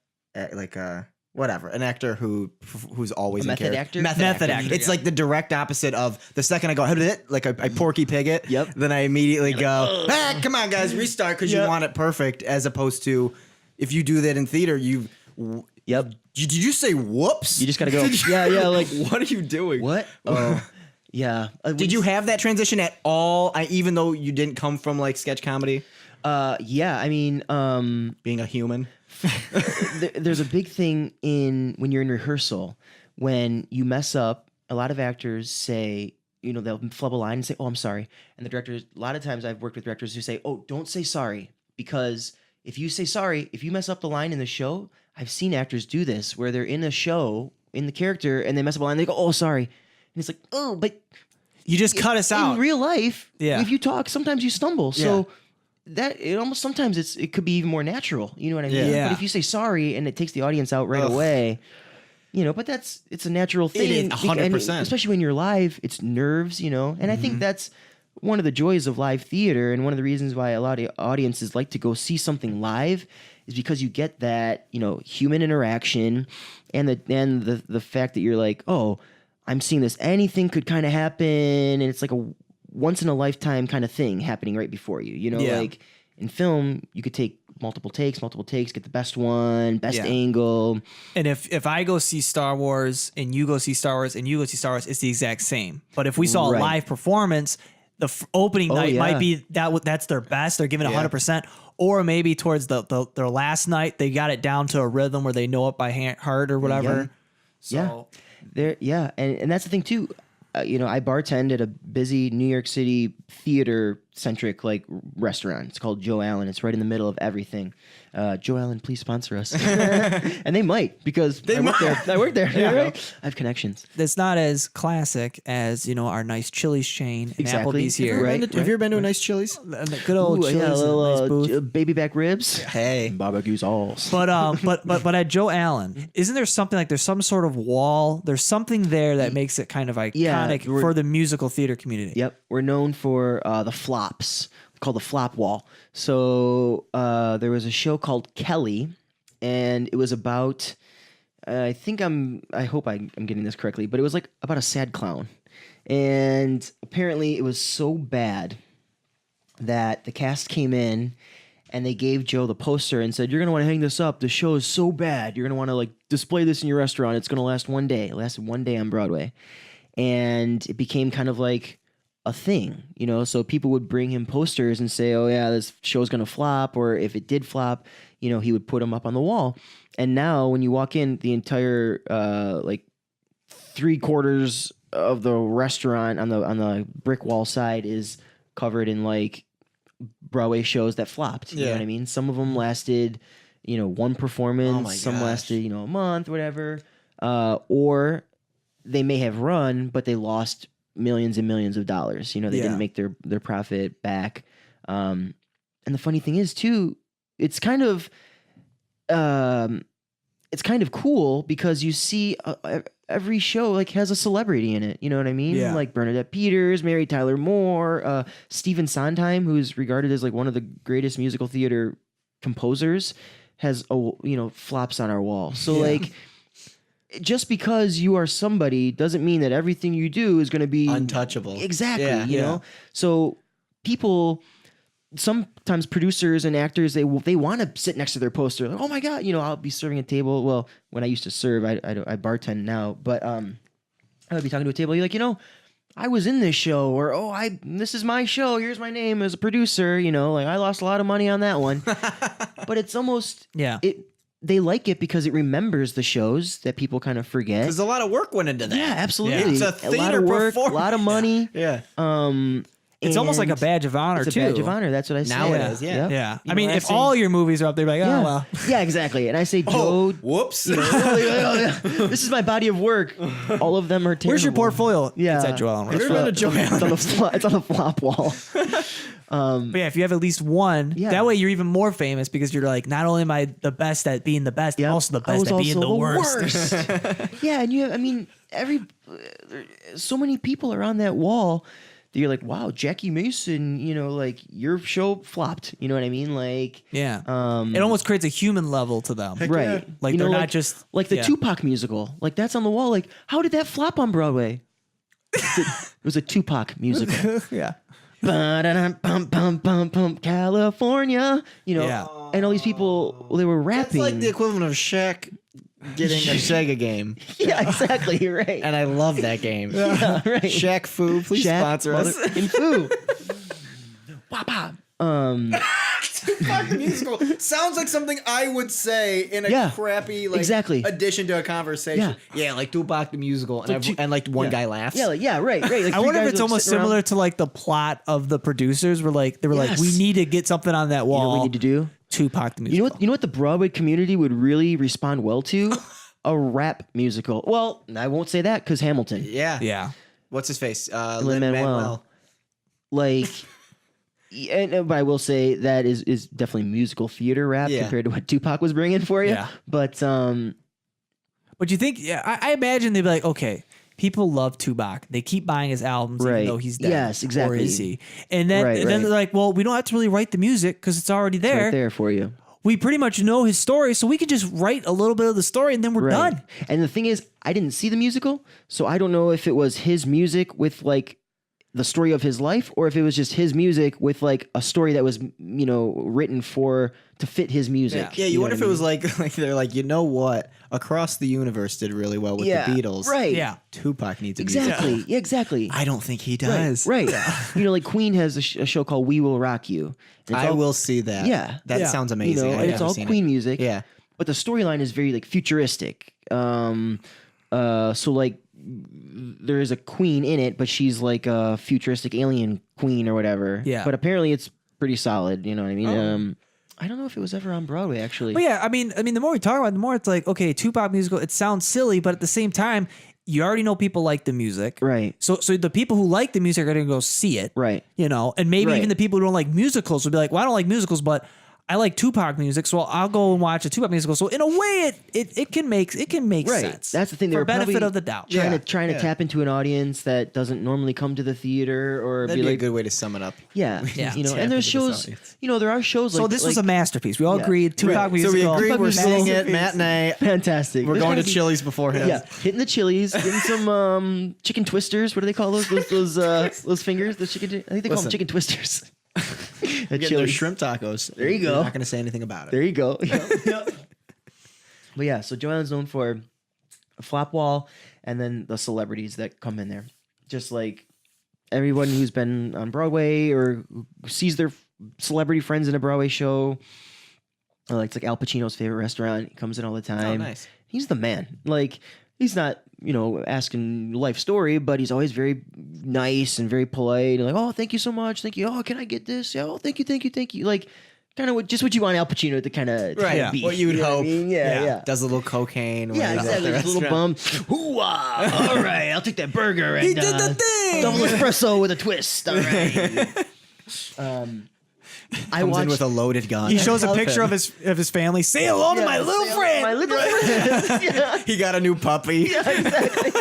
whatever, an actor who's always A in method character. actor? Method actor, It's like the direct opposite of the second I go, like I Porky Pig it. Yep. Then I immediately go, come on guys, restart, because you want it perfect. As opposed to, if you do that in theater, Yep. Did you say whoops? You just gotta go. Yeah. Like, What are you doing? what? Oh, yeah. Did you have that transition at all? Even though you didn't come from like sketch comedy, Yeah. I mean, being a human. there's a big thing when you're in rehearsal, when you mess up. A lot of actors say, they'll flub a line and say, "Oh, I'm sorry," and the directors. A lot of times, I've worked with directors who say, "Oh, don't say sorry," because if you say sorry, if you mess up the line in the show, I've seen actors do this where they're in a show in the character and they mess up a line. They go, "Oh, sorry," and it's like, "Oh, but You just cut us out. in real life, Yeah. if you talk, sometimes you stumble." So that it almost sometimes it could be even more natural. You know what I mean? Yeah. But if you say sorry and it takes the audience out right away, but it's a natural thing. is, And 100%. especially when you're live, it's nerves, and I think that's one of the joys of live theater, and one of the reasons why a lot of audiences like to go see something live is because you get that, human interaction, and the fact that you're like, oh, I'm seeing this. Anything could kind of happen, and it's like a once in a lifetime kind of thing happening right before you. Yeah. Like in film, you could take multiple takes, get the best one, best Yeah. angle. And if I go see Star Wars and you go see Star Wars and you go see Star Wars, it's the exact same. But if we saw a Right. live performance, the opening night yeah. might be that's their best. They're giving 100%. Or maybe towards their last night, they got it down to a rhythm where they know it by heart or whatever. So, And that's the thing too. I bartend at a busy New York City theater centric restaurant. It's called Joe Allen. It's right in the middle of everything. Joe Allen, please sponsor us. And they might, because I work there. Right? I have connections. it's not as classic as, our nice Chili's chain and Exactly. Applebee's here. Right. Have you ever been to a nice Chili's? And the good old Ooh, Chili's, yeah, a is a little nice booth. baby back ribs. Hey. Barbecue sauce. But at Joe Allen, isn't there something like there's some sort of wall? There's something there that makes it kind of iconic we're- for the musical theater community. Yep, we're known for the flops, called the flop wall. So there was a show called Kelly, and it was about. I hope I'm getting this correctly, but it was like about a sad clown, and apparently it was so bad that the cast came in and they gave Joe the poster and said, "You're gonna want to hang this up. The show is so bad. You're gonna want to display this in your restaurant. It's gonna last one day." It lasted one day on Broadway. And it became kind of like a thing, so people would bring him posters and say, "Oh yeah, this show's going to flop." Or if it did flop, he would put them up on the wall. And now when you walk in, the entire, 3/4 of the restaurant on the brick wall side is covered in Broadway shows that flopped. You know what I mean? Some of them lasted, one performance, Oh my some gosh. lasted, a month, whatever. Or they may have run, but they lost millions and millions of dollars. They didn't make their profit back. And the funny thing is too, it's kind of cool because you see every show has a celebrity in it. You know what I mean? Yeah. Like Bernadette Peters, Mary Tyler Moore, Stephen Sondheim, who's regarded as one of the greatest musical theater composers, has flops on our wall. So just because you are somebody doesn't mean that everything you do is going to be Untouchable. Exactly. Yeah. You know? So people sometimes producers and actors they want to sit next to their poster. Like, oh my god, I'll be serving a table. Well, when I used to serve, I bartend now, but I would be talking to a table. You're like, I was in this show, or this is my show. Here's my name as a producer. Like I lost a lot of money on that one, but it's almost They like it because it remembers the shows that people kind of forget. There's a lot of work went into that. Yeah, absolutely. It's a lot theater of work, a performance. lot of money. Yeah. It's almost like a badge of honor, It's a too. badge of honor. That's what I say. Now it is, yeah. Yep. Yeah. You I know mean, what I if say? all your movies are up there, like, oh, Yeah. well. Yeah, exactly. And I say, Joe, Whoops. this is my body of work. All of them are terrible. Where's your portfolio? Yeah. It's at Joe Allen. Have you ever been to Joe It's on the flop wall. But yeah, if you have at least one, Yeah. that way you're even more famous because you're like, not only am I the best at being the best, I'm also the I best was at being also the worst. Yeah, and so many people are on that wall that you're like, wow, Jackie Mason, like your show flopped. You know what I mean? Like, Yeah. It almost creates a human level to them. right. Like they're not just like the yeah. Tupac musical. Like that's on the wall. Like, how did that flop on Broadway? It was a Tupac musical. Yeah. Ba-da-dum-bum-bum-bum-bum, California. Yeah. And all these people, they were It's rapping. like the equivalent of Shaq getting a Sega game. Yeah, exactly. You're right. And I love that game. Yeah, right. Shaq Fu, please Shaq, sponsor us. in Foo. Wapa. Tupac the musical sounds like something I would say in a Yeah, crappy exactly. addition to a conversation. Yeah, like Tupac the musical, and one guy laughs. Yeah, right. Like I three wonder if guys it's are almost sitting around. similar to like the plot of the producers were like, they were like, Yes. we need to get something on that You know wall. what we need to do? Tupac the You musical. know what the Broadway community would really respond well to? A rap musical. Well, I won't say that because Hamilton. Yeah. Yeah. What's his face? Lin-Manuel. Like, but I will say that is definitely musical theater rap Yeah. compared to what Tupac was bringing for you. Yeah. But But you think, yeah, I imagine they'd be like, okay, people love Tupac. They keep buying his albums Right. even though he's dead. Yes, exactly. Or is he? And then, Right, and then right. they're like, well, we don't have to really write the music because it's already it's there. right there for you. We pretty much know his story, so we could just write a little bit of the story and then we're Right. done. And the thing is, I didn't see the musical, so I don't know if it was his music with like the story of his life, or if it was just his music with like a story that was written to fit his music. Yeah, you know wonder what if I it was mean? like they're like, you know what? Across the Universe did really well with Yeah, the Beatles. right. Yeah. Tupac needs a Exactly. musical. Yeah, exactly. I don't think he Right, does. right. Like Queen has a show called "We Will Rock You." And it's I all- will see that. Yeah. That Yeah. sounds amazing. and I've it's never all seen Queen it. music. Yeah. But the storyline is very like futuristic. So like there is a queen in it, but she's like a futuristic alien queen or whatever. Yeah. But apparently it's pretty solid. You know what I mean? Oh. I don't know if it was ever on Broadway actually. But yeah, I mean, the more we talk about it, the more it's like, okay, Tupac musical, it sounds silly, but at the same time, you already know people like the music. Right. So the people who like the music are going to go see it. Right. And maybe Right. even the people who don't like musicals will be like, well, I don't like musicals, but I like Tupac music, so I'll go and watch a Tupac musical. So in a way, it can make Right. sense. That's the thing. They For were benefit probably of the doubt. trying to tap into an audience that doesn't normally come to the theater or That'd be be a like, good way to sum it up. yeah, Yeah. And there's Tap into shows. this audience. There are shows like So this was like, a masterpiece. We all Yeah. agreed. Tupac Right. musical. So we agree Tupac we're musical. seeing it, Matt and I. fantastic. We're There's going gotta to be- Chili's beforehand. Yeah, hitting the Chili's, getting some chicken twisters. What do they call those? Those fingers. The chicken. I think they call them Listen. chicken twisters. At Getting their Chili's. shrimp tacos. There you We're go. not going to say anything about it. There you go. Yep. But yeah, so Joanne's known for a flop wall and then the celebrities that come in there. Just like everyone who's been on Broadway or who sees their celebrity friends in a Broadway show. It's like Al Pacino's favorite restaurant. He comes in all the time. nice. He's the man. Like, he's not, asking life story, but he's always very nice and very polite. And like, oh, thank you so much. Thank you. Oh, can I get this? Yeah. Oh, thank you. Like, kind of just what you want Al Pacino to kind of Right. be. What you would know hope. I mean? Yeah. Does a little cocaine. when Yeah, he's at exactly. the Just a little bum. Hoo-ah. All right, I'll take that burger. And, He did the thing. Double espresso with a twist. All right. I Comes in watched with a loaded gun. He shows a picture of his family. Say hello to my little friend. My little friend. Yeah, He got a new puppy. exactly.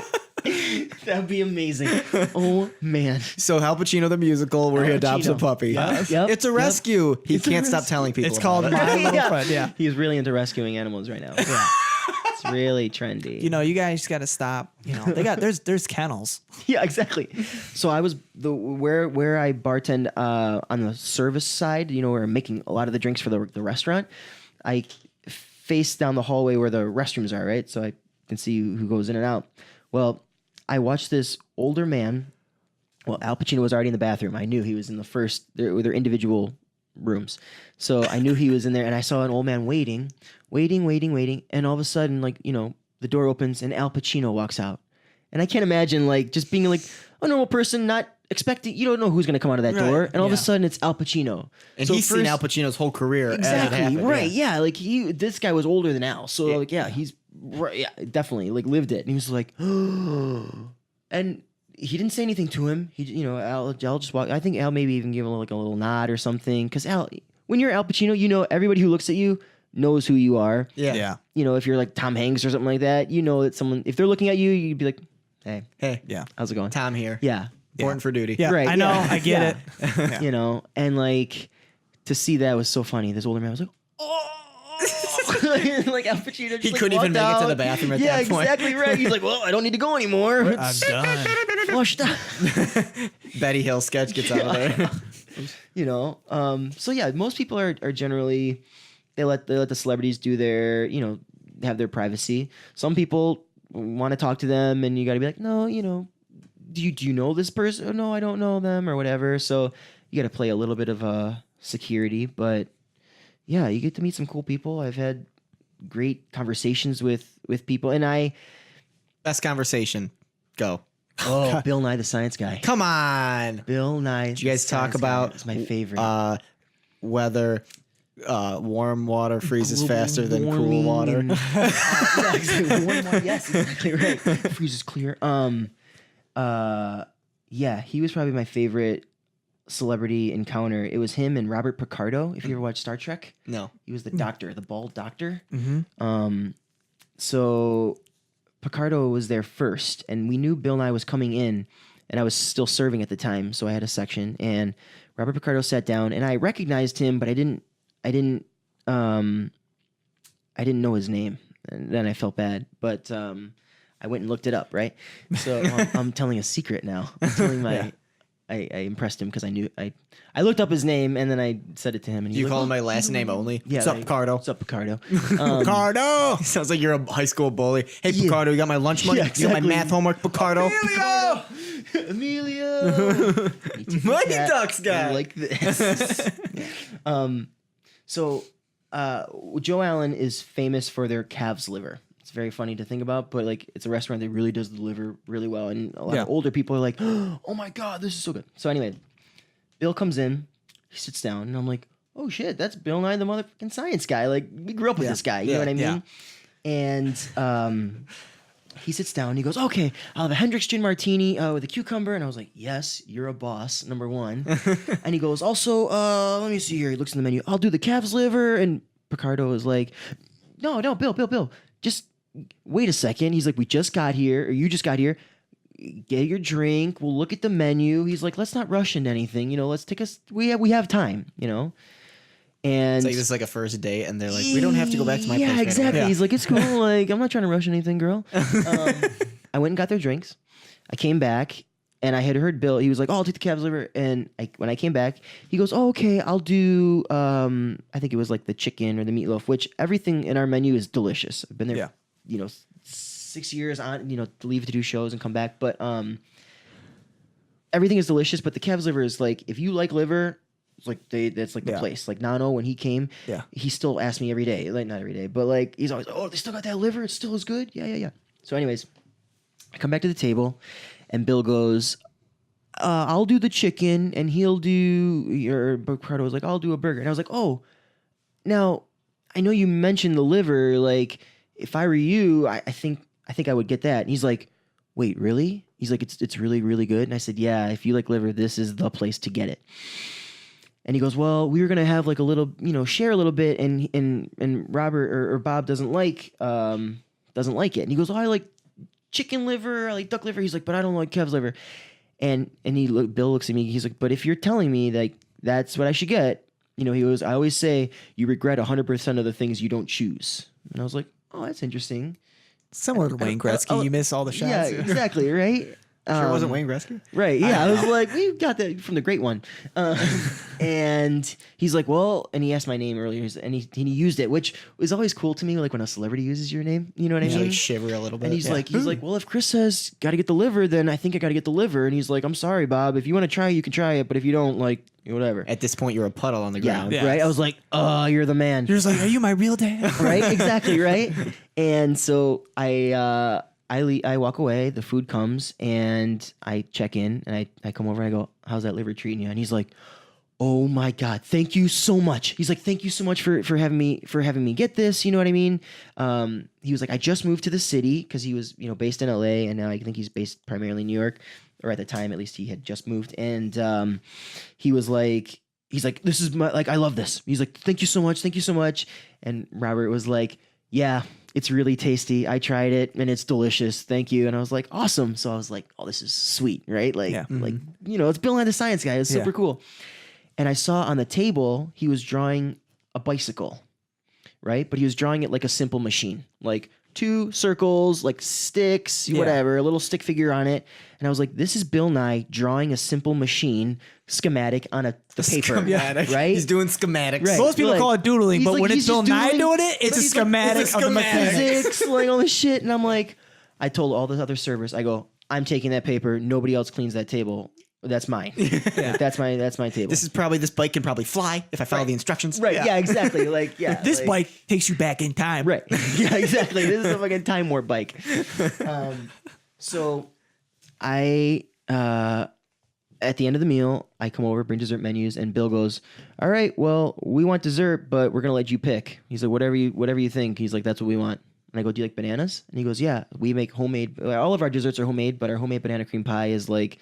That'd be amazing. Oh man. So Al Pacino the musical where he Al adopts a Pacino. puppy. Yep. It's a Yep. rescue. He It's a can't stop rescue. telling people. It's called about it. My Little Friend. Yeah. He's really into rescuing animals right now. Yeah. It's It's really trendy. You know, you guys got to stop. You know, there's kennels. Yeah, exactly. So I was where I bartend on the service side, you know, where I'm making a lot of the drinks for the restaurant. I face down the hallway where the restrooms are, right? So I can see who goes in and out. Well, I watched this older man. Well, Al Pacino was already in the bathroom. I knew he was in the first, their individual rooms. So I knew he was in there, and I saw an old man waiting. And all of a sudden, like, you know, the door opens and Al Pacino walks out. And I can't imagine, like, just being like a normal person, not expecting, you don't know who's going to come out of that door. And all of a sudden, it's Al Pacino. And he's seen Al Pacino's whole career. Exactly, as it happened, right. Yeah, like, this guy was older than Al. So, like, yeah, he's, right, yeah, definitely, like, lived it. And he was like, and he didn't say anything to him. He, you know, Al just walked. I think Al maybe even gave him like a little nod or something. Because Al, when you're Al Pacino, you know everybody who looks at you knows who you are. Yeah. You know, if you're like Tom Hanks or something like that, you know that someone, if they're looking at you, you'd be like, hey, Yeah. how's it going? Tom here. Yeah. Born for duty. Yeah. Right, I know. yeah. I get Yeah. it. Yeah. You know, and like to see that was so funny. This older man was like, oh. Like Al Pacino just He like, couldn't even walked make it to out. the bathroom at yeah, that point. exactly right. He's like, well, I don't need to go anymore. I'm done. Flushed out. Betty Hill sketch gets out of there. You know, so yeah, most people are generally they let the celebrities do their, you know, have their privacy. Some people want to talk to them, and you got to be like, no, you know, do you know this person? Oh, no, I don't know them or whatever. So you got to play a little bit of security, but yeah, you get to meet some cool people. I've had great conversations with people, and Best conversation. Go. Bill Nye the Science Guy. Come on. Bill Nye. Did you guys talk about It's my favorite. whether warm water freezes faster than cool water? Yeah, exactly. Warm water. Yes, exactly right. Freezes clear. Yeah, he was probably my favorite celebrity encounter. It was him and Robert Picardo. If you ever watched Star Trek, No. he was the doctor, the bald doctor. Mm-hmm. So Picardo was there first, and we knew Bill Nye was coming in, and I was still serving at the time, so I had a section. And Robert Picardo sat down, and I recognized him, but I didn't know his name, and then I felt bad. But I went and looked it up. Right, so I'm telling a secret now. I'm telling my. I impressed him because I knew I looked up his name and then I said it to him. And You call him my last name only? Yeah, What's up, like, Picardo? What's up, Picardo? Picardo! Sounds like you're a high school bully. Hey, Yeah. Picardo, you got my lunch money? Yeah, You got my exactly. math homework, Picardo? Emilio, Mighty that Ducks guy. like this. So Joe Allen is famous for their calf's liver. It's very funny to think about, but like it's a restaurant that really does the liver really well, and a lot of older people are like, "Oh my god, this is so good." So anyway, Bill comes in, he sits down, and I'm like, "Oh shit, that's Bill Nye the motherfucking Science Guy." Like we grew up with this guy, you know what I mean? Yeah. And he sits down and he goes, "Okay, I'll have a Hendrix gin martini with a cucumber." And I was like, "Yes, you're a boss, number one." And he goes, "Also, let me see here." He looks in the menu. "I'll do the calf's liver." And Picardo is like, "No, Bill, just wait a second." He's like, "We just got here, or you just got here. Get your drink. We'll look at the menu." He's like, "Let's not rush into anything. You know, let's take us. We have time. You know." And It's like this is like a first date, and they're like, "We don't have to go back to my place." yeah, right now." exactly. Yeah. He's like, "It's cool. Like, I'm not trying to rush anything, girl." I went and got their drinks. I came back, and I had heard Bill. He was like, "Oh, I'll take the calf's liver." And when I came back, he goes, "Oh, okay, I'll do." I think it was like the chicken or the meatloaf, which everything in our menu is delicious. I've been there, you know, 6 years on, you know, to leave to do shows and come back, but everything is delicious. But the calf's liver is like, if you like liver. It's like that's like the place. Like Nano, when he came, he still asked me every day. Like not every day, but like he's always, "Oh, they still got that liver? It's still as good?" Yeah. So anyways, I come back to the table and Bill goes, "I'll do the chicken and he'll do," or Ricardo was like, "I'll do a burger." And I was like, "Oh, now I know you mentioned the liver. Like if I were you, I think I would get that." And he's like, "Wait, really?" He's like, it's really, really good." And I said, "Yeah, if you like liver, this is the place to get it." And he goes, "Well, we were gonna have like a little, you know, share a little bit, and Robert or Bob doesn't like it." And he goes, "Oh, I like chicken liver, I like duck liver." He's like, "But I don't like calf's liver." And Bill looks at me. He's like, "But if you're telling me like that's what I should get, you know," he goes, "I always say you regret 100% of the things you don't choose." And I was like, "Oh, that's interesting." Similar to Wayne Gretzky, you miss all the shots. Yeah, exactly, right? Sure wasn't Wayne Gretzky? Right. Yeah. I was like, we got that from the great one. And he's like, well, and he asked my name earlier and he used it, which was always cool to me. Like when a celebrity uses your name, you know what I mean? Like shiver a little bit. And he's like, well, if Chris says got to get the liver, then I think I got to get the liver. And he's like, I'm sorry, Bob. If you want to try, you can try it. But if you don't, like, whatever. At this point, you're a puddle on the Yeah, ground. Yeah. right. I was like, oh, you're the man. You're just like, are you my real dad? Right. Exactly. Right. And so I walk away, the food comes, and I check in, and I come over, and I go, how's that liver treating you? And he's like, oh my God, thank you so much. He's like, thank you so much for having me get this, you know what I mean? He was like, I just moved to the city, because he was, based in LA, and now I think he's based primarily in New York, or at the time, at least he had just moved, and he was like, this is my, like, I love this. He's like, thank you so much, and Robert was like, yeah, it's really tasty. I tried it and it's delicious. Thank you. And I was like, awesome. So I was like, oh, this is sweet, right? Like, it's Bill Nye the Science Guy. It's super cool. And I saw on the table, he was drawing a bicycle, right? But he was drawing it like a simple machine, like 2 circles, like sticks, whatever, a little stick figure on it. And I was like, this is Bill Nye drawing a simple machine schematic on the paper, right? He's doing schematics. Right. Most people Like, call it doodling, he's but like- when it's he's Bill just Nye doodling, doing it, it's a he's like, schematic it's a of the schematic. mechanics. Physics, like all this shit. And I'm like, I told all the other servers, I go, I'm taking that paper. Nobody else cleans that table. That's mine. Like, that's my table. This bike can probably fly if I follow the instructions. right. Yeah, exactly. Like, yeah. This like- bike takes you back in time. Right. Yeah, exactly. This is a fucking time warp bike. So I, at the end of the meal, I come over, bring dessert menus, and Bill goes, all right, well, we want dessert, but we're going to let you pick. He's like, whatever you think. He's like, that's what we want. And I go, do you like bananas? And he goes, yeah, we make homemade. All of our desserts are homemade, but our homemade banana cream pie is like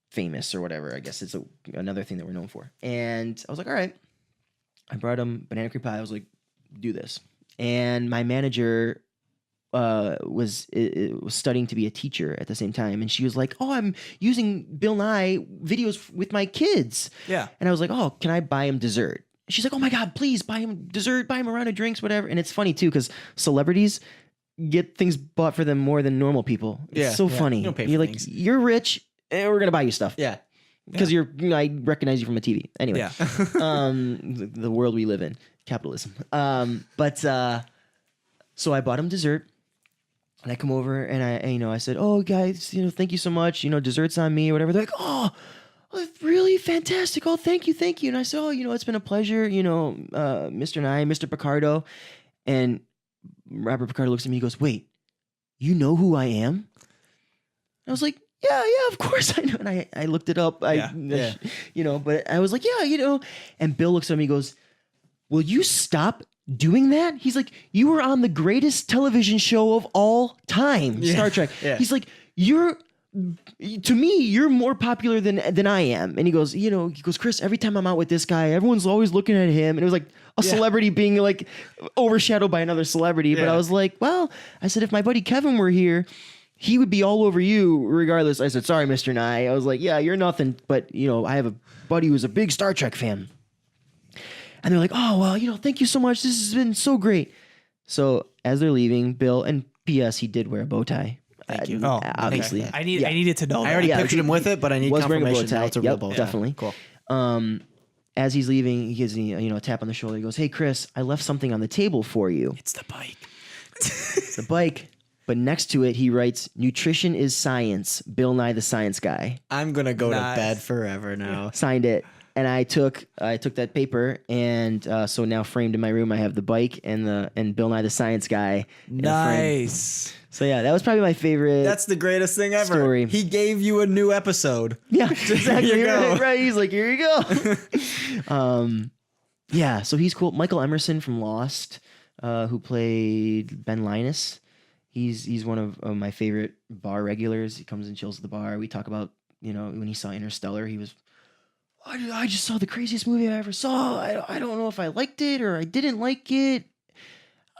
famous or whatever. I guess it's another thing that we're known for. And I was like, all right. I brought him banana cream pie. I was like, do this. And my manager was studying to be a teacher at the same time. And she was like, oh, I'm using Bill Nye videos with my kids. Yeah. And I was like, oh, can I buy him dessert? She's like, oh my God, please buy him dessert, buy him a round of drinks, whatever. And it's funny too, because celebrities get things bought for them more than normal people. It's so funny. You don't pay for You're like, things. you're rich, and we're gonna buy you stuff. Yeah. Because I recognize you from a TV. Anyway, Yeah. the world we live in, capitalism. So I bought him dessert, and I come over and I said, oh guys, thank you so much. Dessert's on me or whatever. They're like, oh, really fantastic. Oh, thank you. And I said, oh, it's been a pleasure. Mr. Nye, Mr. Picardo, and Robert Picardo looks at me. He goes, wait, you know who I am? I was like, yeah, of course I know. And I looked it up. But I was like, yeah, And Bill looks at me and goes, will you stop doing that? He's like, you were on the greatest television show of all time, Star Trek. Yeah. He's like, to me, you're more popular than I am. And he goes, Chris, every time I'm out with this guy, everyone's always looking at him. And it was like a celebrity being like overshadowed by another celebrity. But I was like, well, I said, if my buddy Kevin were here, he would be all over you regardless. I said, sorry, Mr. Nye. I was like, yeah, you're nothing. But, I have a buddy who's a big Star Trek fan. And they're like, oh, well, thank you so much. This has been so great. So as they're leaving, Bill, and P.S., he did wear a bow tie. Thank you. Oh, obviously. okay. I needed to know. I already that. pictured him with it, but I need Was wearing a bow confirmation. tie. Now it's a real Yep, bow tie. definitely. Cool. As he's leaving, he gives me a tap on the shoulder. He goes, hey, Chris, I left something on the table for you. It's the bike. It's the bike. But next to it, he writes, nutrition is science. Bill Nye the Science Guy. I'm going to go Nice. to bed forever now. Signed it. And I took that paper, and so now framed in my room, I have the bike and Bill Nye the Science Guy. in a frame. Nice. So yeah, that was probably my favorite. That's the greatest thing ever. Story. He gave you a new episode. Yeah, exactly. Here you go. Right. He's like, here you go. Yeah, so he's cool. Michael Emerson from Lost, who played Ben Linus. He's one of my favorite bar regulars. He comes and chills at the bar. We talk about, when he saw Interstellar, he was, I just saw the craziest movie I ever saw. I don't know if I liked it or I didn't like it.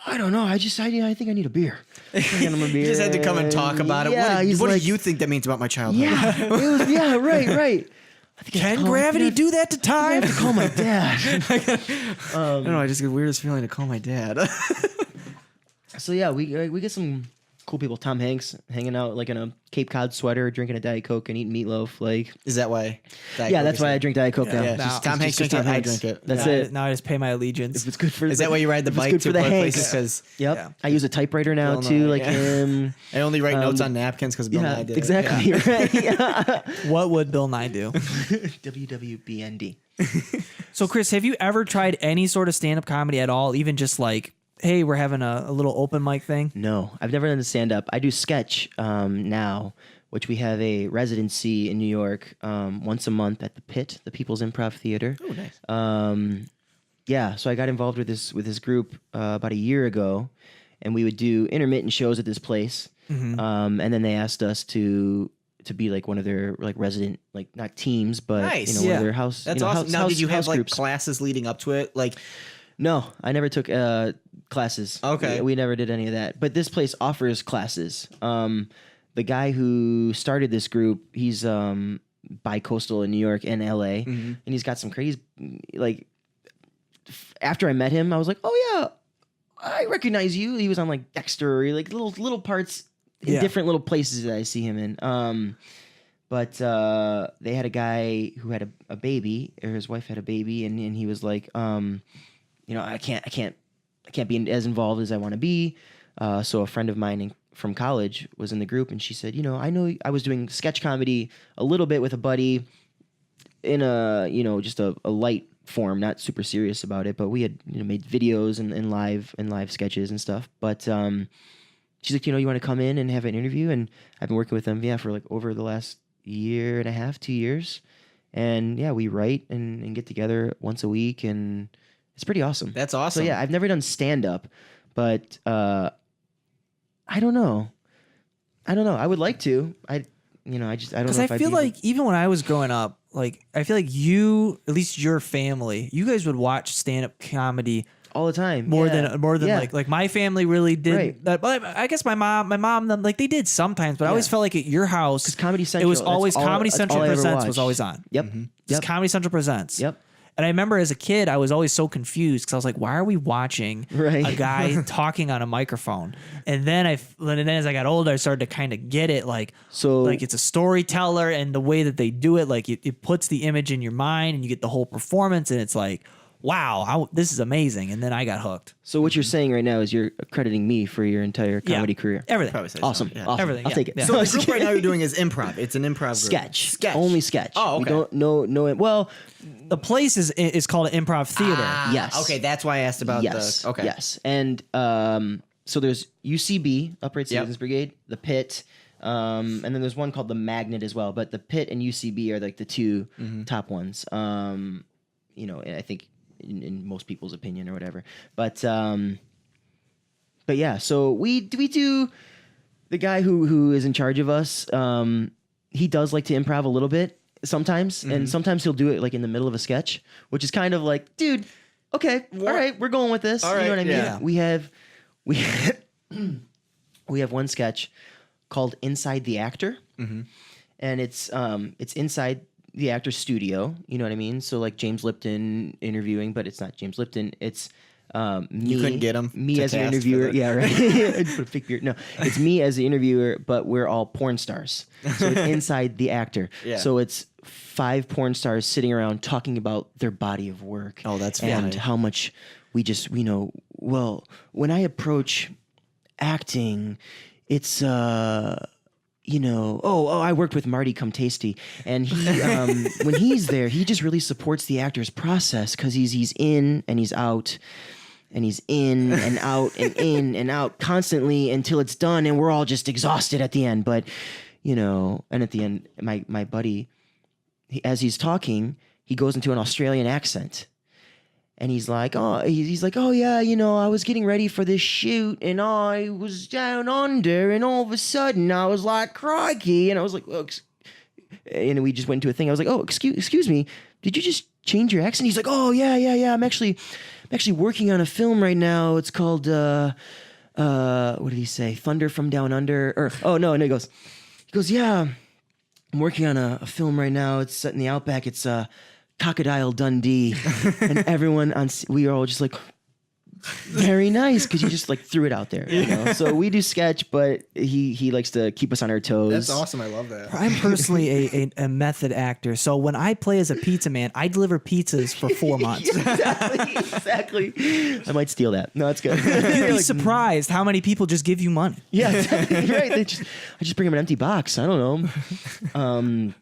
I don't know. I think I need a beer. You just had to come and talk about it. Yeah, What do you think that means about my childhood? Yeah, right. I think I have Can to gravity call, do that to I time? have to call my dad. I don't know. I just get the weirdest feeling to call my dad. So yeah, we get some cool people. Tom Hanks hanging out like in a Cape Cod sweater, drinking a Diet Coke and eating meatloaf. Like, Is that why? yeah, that's why I drink Diet Coke now. Yeah, Now- just Tom Hanks just drink it. I Hanks. drink it. That's now, it. Now I just pay my allegiance. If it's good for Is that why you ride the if it's bike good to for the public Hanks. places? Because Yep. Yeah. I use a typewriter now Bill too, Nye, like yeah. him. I only write notes on napkins because Bill Yeah, Nye did exactly. It. Yeah. Right. Yeah. What would Bill Nye do? WWBND. So, Chris, have you ever tried any sort of stand-up comedy at all? Even just like, hey, we're having a little open mic thing? No, I've never done the stand up. I do sketch now, which we have a residency in New York once a month at the Pit, the People's Improv Theater. Oh, nice. Yeah, so I got involved with this group about a year ago, and we would do intermittent shows at this place. And then they asked us to be like one of their like resident, like not teams, but Nice. one Yeah. of their house. That's you know, awesome. house- Now, did you have house like groups. classes leading up to it? Like, No, I never took classes. Okay. We never did any of that. But this place offers classes. The guy who started this group, he's bi-coastal in New York and LA, and he's got some crazy, like, after I met him, I was like, oh yeah, I recognize you. He was on like Dexter, or like little parts in Yeah. different little places that I see him in. But they had a guy who had a baby, or his wife had a baby, and he was like, you know, I can't be as involved as I want to be. So a friend of mine from college was in the group, and she said, you know I was doing sketch comedy a little bit with a buddy in a, you know, just a light form, not super serious about it, but we had, you know, made videos and live sketches and stuff. But she's like, you know, you want to come in and have an interview? And I've been working with them, for like over the last year and a half, 2 years. And yeah, we write and get together once a week, and it's pretty awesome. that's awesome. So yeah, I've never done stand up, but I don't know. I would like to. I don't know. Because if I I'd feel be like even when I was growing up, like I feel like you, at least your family, you guys would watch stand-up comedy all the time more Yeah. than Yeah. like my family really did Right. that. But I guess my mom, them, like they did sometimes. But I always Yeah. felt like at your house, 'Cause Comedy it Central, was that's always all- Comedy that's Central all I ever Presents was watched. always on. Yep. Just Yep. Comedy Central Presents. Yep. And I remember as a kid, I was always so confused because I was like, why are we watching Right. a guy talking on a microphone? And then as I got older, I started to kind of get it. Like it's a storyteller, and the way that they do it, like it puts the image in your mind, and you get the whole performance, and it's like, wow, this is amazing. And then I got hooked. So what you're saying right now is you're accrediting me for your entire comedy career. Everything. Probably say so, Awesome. yeah. Awesome. Everything, I'll yeah. take it. Yeah. So the group right now you're doing is improv. It's an improv group. Sketch. Only sketch. Oh, We okay. don't no well, The place is called an improv theater. yes. Okay, that's why I asked about yes. the. Okay. Yes. And so there's UCB, Upright Yep. Citizens Brigade, the Pit, and then there's one called the Magnet as well. But the Pit and UCB are like the two top ones. You know, I think in most people's opinion or whatever. But yeah, so we do. The guy who is in charge of us, he does like to improv a little bit sometimes, and sometimes he'll do it like in the middle of a sketch, which is kind of like, dude, okay, all right, we're going with this. All You know what I right, mean? yeah. We have one sketch called Inside the Actor, and it's inside the actor's studio. You know what I mean? So like James Lipton interviewing, but it's not James Lipton. It's me. You couldn't get him Me to as an cast for interviewer. the- Yeah, right. I'd put a fake beard. No, it's me as the interviewer, but we're all porn stars. So it's inside the actor. Yeah. So it's 5 porn stars sitting around talking about their body of work. Oh, that's and funny. how much we know. Well, when I approach acting, it's you know, I worked with Marty Come Tasty, and he when he's there, he just really supports the actor's process because he's in and he's out, and he's in and out and in and out constantly until it's done, and we're all just exhausted at the end. But you know, and at the end, my buddy, as he's talking, he goes into an Australian accent. And he's like, oh yeah, you know, I was getting ready for this shoot, and I was down under, and all of a sudden I was like, crikey, and I was like, oh, and we just went into a thing. I was like, oh, excuse me, did you just change your accent? He's like, oh yeah, I'm actually working on a film right now. It's called what did he say? Thunder from Down Under, or he goes, yeah, I'm working on a film right now. It's set in the outback. It's Crocodile Dundee, and everyone we are all just like, Very nice, because you just like threw it out there. You know? So we do sketch, but he likes to keep us on our toes. That's awesome. I love that. I'm personally a method actor. So when I play as a pizza man, I deliver pizzas for 4 months. Exactly. I might steal that. No, it's good. You'd be surprised how many people just give you money. Yeah, exactly. Right. I just bring them an empty box. I don't know.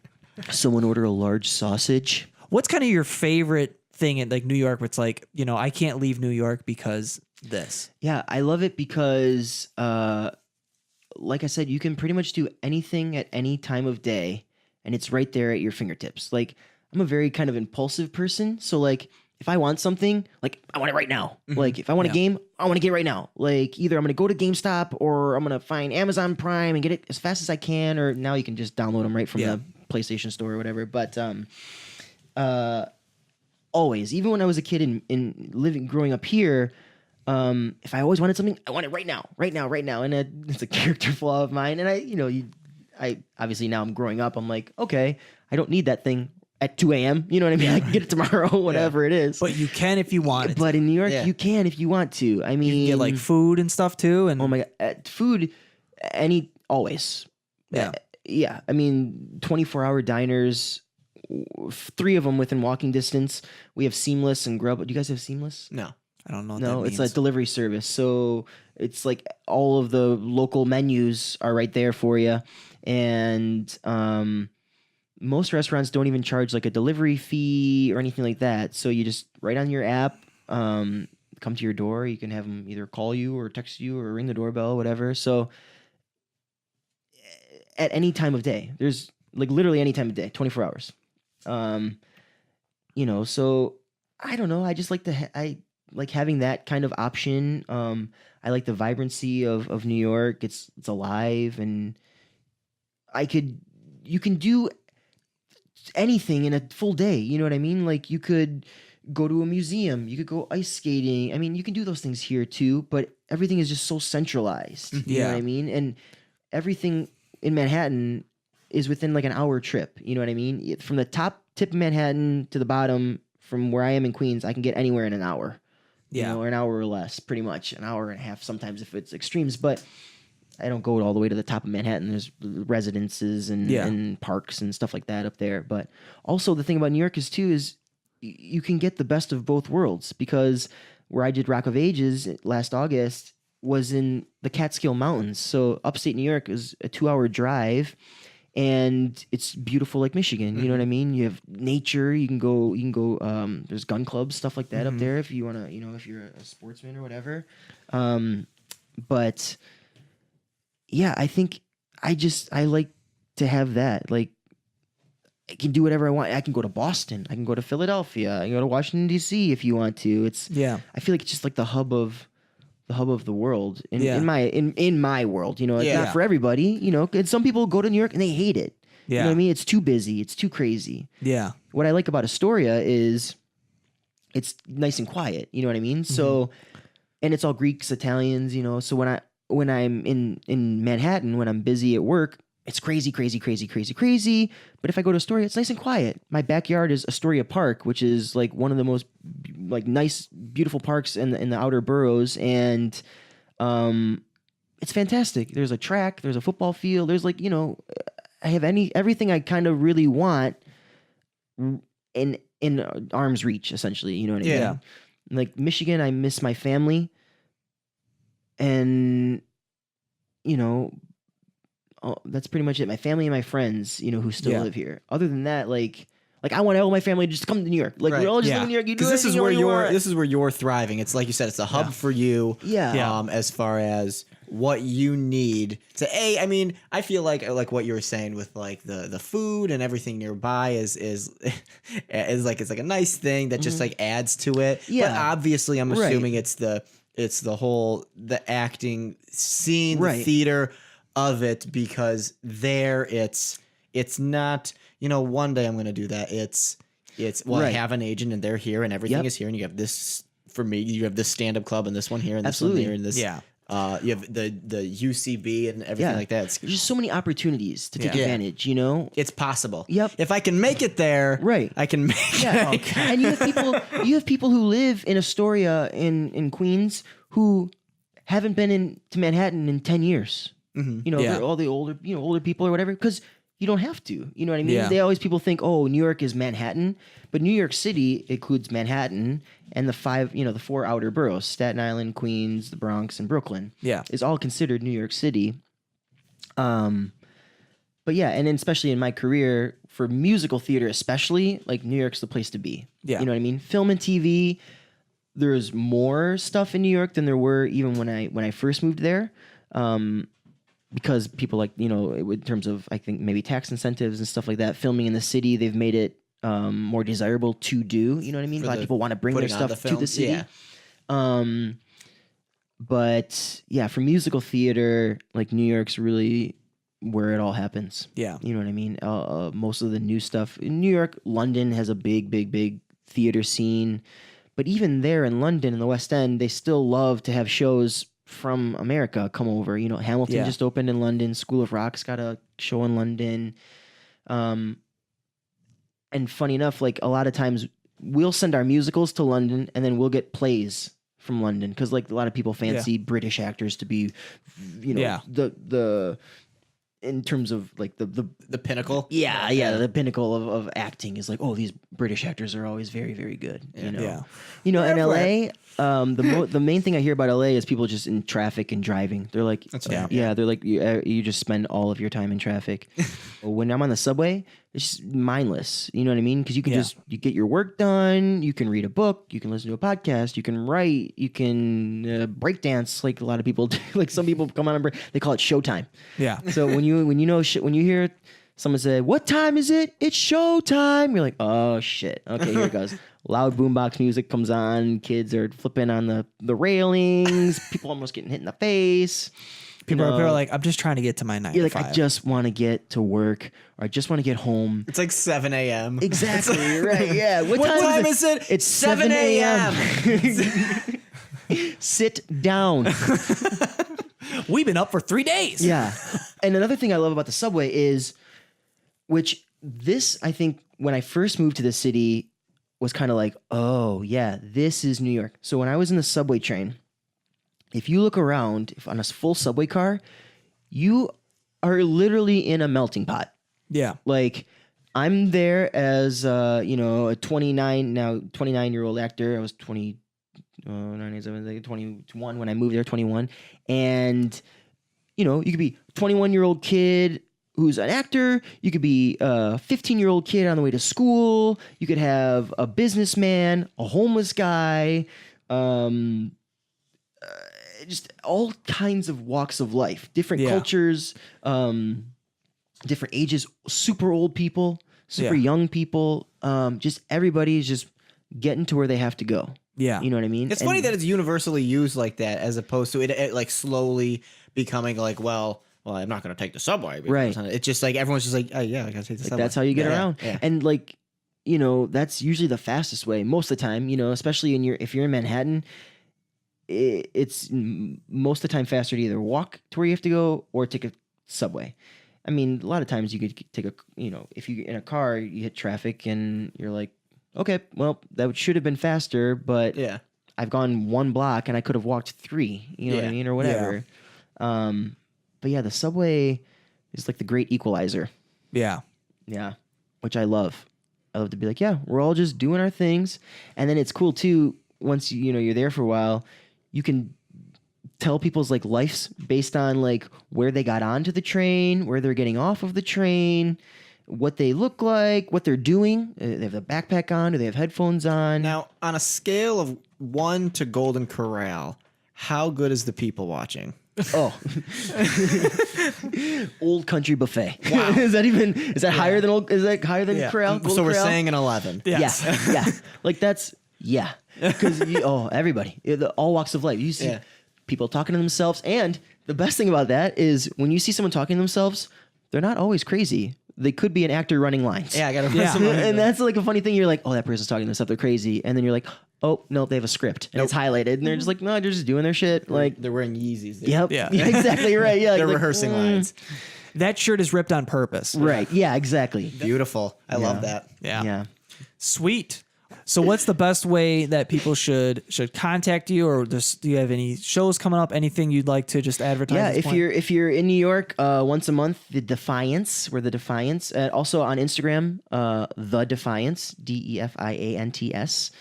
Someone order a large sausage. What's kind of your favorite thing in like New York where it's like, you know, I can't leave New York because this? Yeah, I love it because, like I said, you can pretty much do anything at any time of day, and it's right there at your fingertips. Like, I'm a very kind of impulsive person, so like, if I want something, like, I want it right now. Like, if I want a game, I want to get it right now. Like, either I'm going to go to GameStop or I'm going to find Amazon Prime and get it as fast as I can, or now you can just download them right from the PlayStation Store or whatever. But always, even when I was a kid in growing up here, if I always wanted something, I want it right now. And it's a character flaw of mine. And I obviously now I'm growing up. I'm like, okay, I don't need that thing at 2 a.m. You know what I mean? I can get it tomorrow, whatever it is. But you can if you want it. But in New York, you can if you want to. I mean, You get like food and stuff too. And oh my God, food, always. Yeah. Yeah. I mean, 24-hour diners, 3 of them within walking distance. We have Seamless and Grub. Do you guys have Seamless? No. I don't know what No, that it's means. a delivery service. So it's like all of the local menus are right there for you. And most restaurants don't even charge like a delivery fee or anything like that. So you just write on your app, come to your door. You can have them either call you or text you or ring the doorbell, whatever. So at any time of day, there's like literally any time of day, 24 hours. So I don't know. I just like I like having that kind of option. I like the vibrancy of New York. It's alive, and you can do anything in a full day. You know what I mean? Like you could go to a museum, you could go ice skating. I mean, you can do those things here too, but everything is just so centralized. You know what I mean? And everything in Manhattan is within like an hour trip. You know what I mean? From the top tip of Manhattan to the bottom, from where I am in Queens, I can get anywhere in an hour. Yeah. Or an hour or less, pretty much. An hour and a half sometimes if it's extremes, but I don't go all the way to the top of Manhattan. There's residences and parks and stuff like that up there. But also the thing about New York is you can get the best of both worlds, because where I did Rock of Ages last August was in the Catskill Mountains. So upstate New York is a 2-hour drive, and it's beautiful like Michigan. You know what I mean? You have nature. You can go. There's gun clubs, stuff like that up there if you want to. If you're a sportsman or whatever. But yeah, I think I like to have that. Like, I can do whatever I want. I can go to Boston. I can go to Philadelphia. I can go to Washington D.C. if you want to. I feel like it's just like the hub of the world in my world. It's not for everybody. And some people go to New York and they hate it. Yeah. You know what I mean? It's too busy. It's too crazy. Yeah. What I like about Astoria is it's nice and quiet. You know what I mean? So, and it's all Greeks, Italians. So when I'm in Manhattan, when I'm busy at work, it's crazy. But if I go to Astoria, it's nice and quiet. My backyard is Astoria Park, which is like one of the most like nice, beautiful parks in the outer boroughs, and it's fantastic. There's a track, there's a football field, there's like I have everything I kind of really want in arm's reach, essentially. You know what I mean? Yeah. Like Michigan, I miss my family, and that's pretty much it. My family and my friends, who still live here. Other than that, like I want all my family just to come to New York. Like, we all just live in New York. You do Because this is where you're thriving. It's like you said, it's a hub for you. Yeah. As far as what you need to I mean, I feel like what you were saying with like the food and everything nearby is like it's like a nice thing that just like adds to it. Yeah. But obviously, I'm assuming it's the acting scene, the theater of it, because there it's not, one day I'm going to do that. It's I have an agent and they're here and everything is here, and you have this, for me, you have this stand-up club and this one here and this one here and this. Yeah. You have the UCB and everything like that. There's just so many opportunities to take Yeah. advantage, you know? It's possible. Yep. If I can make it there, Right. I can make Yeah. it. And you have people who live in Astoria in Queens who haven't been to Manhattan in 10 years. You know, Yeah. they're all the older people or whatever, because you don't have to. You know what I mean? Yeah. People think, oh, New York is Manhattan, but New York City includes Manhattan and the four outer boroughs: Staten Island, Queens, the Bronx, and Brooklyn. Yeah. Is all considered New York City. But yeah, and then especially in my career for musical theater, especially, like, New York's the place to be. Yeah. You know what I mean? Film and TV. There's more stuff in New York than there were even when I first moved there. Because people, like, you know, in terms of, I think, maybe tax incentives and stuff like that, filming in the city, they've made it more desirable to do. You know what I mean? A lot of people want to bring their putting on stuff the to the film, city. yeah. But yeah, for musical theater, like, New York's really where it all happens. Yeah. You know what I mean? Most of the new stuff in New York, London has a big theater scene. But even there in London, in the West End, they still love to have shows from America come over. You know, Hamilton just opened in London. School of Rock's got a show in London. And funny enough, like, a lot of times we'll send our musicals to London and then we'll get plays from London, because, like, a lot of people fancy British actors to be, you know, the in terms of, like, the pinnacle. the pinnacle of acting is like, oh, these British actors are always very, very good. You know, Yeah. you know, in LA, the main thing I hear about LA is people just in traffic and driving. They're like, they're like, you just spend all of your time in traffic. When I'm on the subway, it's just mindless. You know what I mean? Because you can you get your work done. You can read a book. You can listen to a podcast. You can write. You can break dance, like a lot of people do. Like, some people come on and they call it showtime. Yeah. So when you hear someone say, "What time is it? It's showtime," you're like, "Oh shit! Okay, here it goes." Loud boombox music comes on. Kids are flipping on the railings. People almost getting hit in the face. People are like, I'm just trying to get to my 9 You're to like, 5. I just want to get to work, or I just want to get home. It's like 7 a.m. Exactly, right? Yeah. What time is it? It's 7 a.m. Sit down. We've been up for 3 days. Yeah. And another thing I love about the subway is, I think when I first moved to the city was kind of like, oh yeah, this is New York. So when I was in the subway train, if you look around, if on a full subway car, you are literally in a melting pot. Yeah. Like, I'm there as a 29-year-old actor. I was 21 when I moved there, 21. And, you know, you could be a 21-year-old kid who's an actor. You could be a 15-year-old kid on the way to school. You could have a businessman, a homeless guy, just all kinds of walks of life, different cultures, different ages, super old people, super young people. Just everybody's just getting to where they have to go. Yeah. You know what I mean? It's funny that it's universally used like that, as opposed to it like slowly becoming like, well, I'm not going to take the subway. Right. It's just like everyone's just like, oh yeah, I got to take the subway. That's how you get around. Yeah. And, like, you know, that's usually the fastest way most of the time, you know, especially if you're in Manhattan. It's most of the time faster to either walk to where you have to go or take a subway. I mean, a lot of times you could take if you're in a car, you hit traffic and you're like, okay, well, that should have been faster, but I've gone 1 block and I could have walked 3, you know what I mean, or whatever. But yeah, the subway is like the great equalizer. Yeah. Yeah, which I love. I love to be like, yeah, we're all just doing our things. And then it's cool too, once you're there for a while, you can tell people's like lives based on like where they got onto the train, where they're getting off of the train, what they look like, what they're doing. They have a backpack on, or they have headphones on. Now, on a scale of 1 to Golden Corral, how good is the people watching? Oh, Old Country Buffet. Wow, is that higher than Corral? So Golden we're Corral? saying an 11. Yes. Yeah. Like that's because everybody, all walks of life. You see people talking to themselves, and the best thing about that is when you see someone talking to themselves, they're not always crazy. they could be an actor running lines. Yeah, I gotta Yeah. And that's like a funny thing. You're like, oh, that person's talking this stuff. They're crazy. And then you're like, oh, no, they have a script. And it's highlighted. And they're just like, no, they're just doing their shit. Like, they're wearing Yeezys. yep. Yeah. Yeah. Exactly right. Yeah. They're like, rehearsing lines. That shirt is ripped on purpose. Right. Yeah, exactly. Beautiful. I love that. Yeah. Yeah. Sweet. So what's the best way that people should contact you, or just, do you have any shows coming up? Anything you'd like to just advertise? Yeah, at this point? if you're in New York, once a month, the Defiance, we're the Defiance. Also on Instagram, the Defiance, DEFIANTS.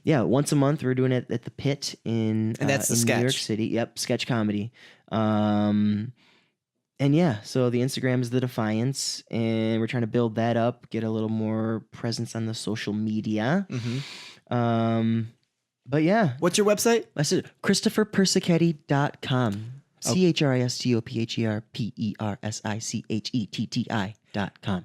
Yeah, once a month we're doing it at the Pit in And that's the in New York sketch. City. Yep, sketch comedy. And yeah, so the Instagram is the Defiance, and we're trying to build that up, get a little more presence on the social media. But yeah, What's your website? that's it. ChristopherPersichetti.com. ChristopherPersichetti.com.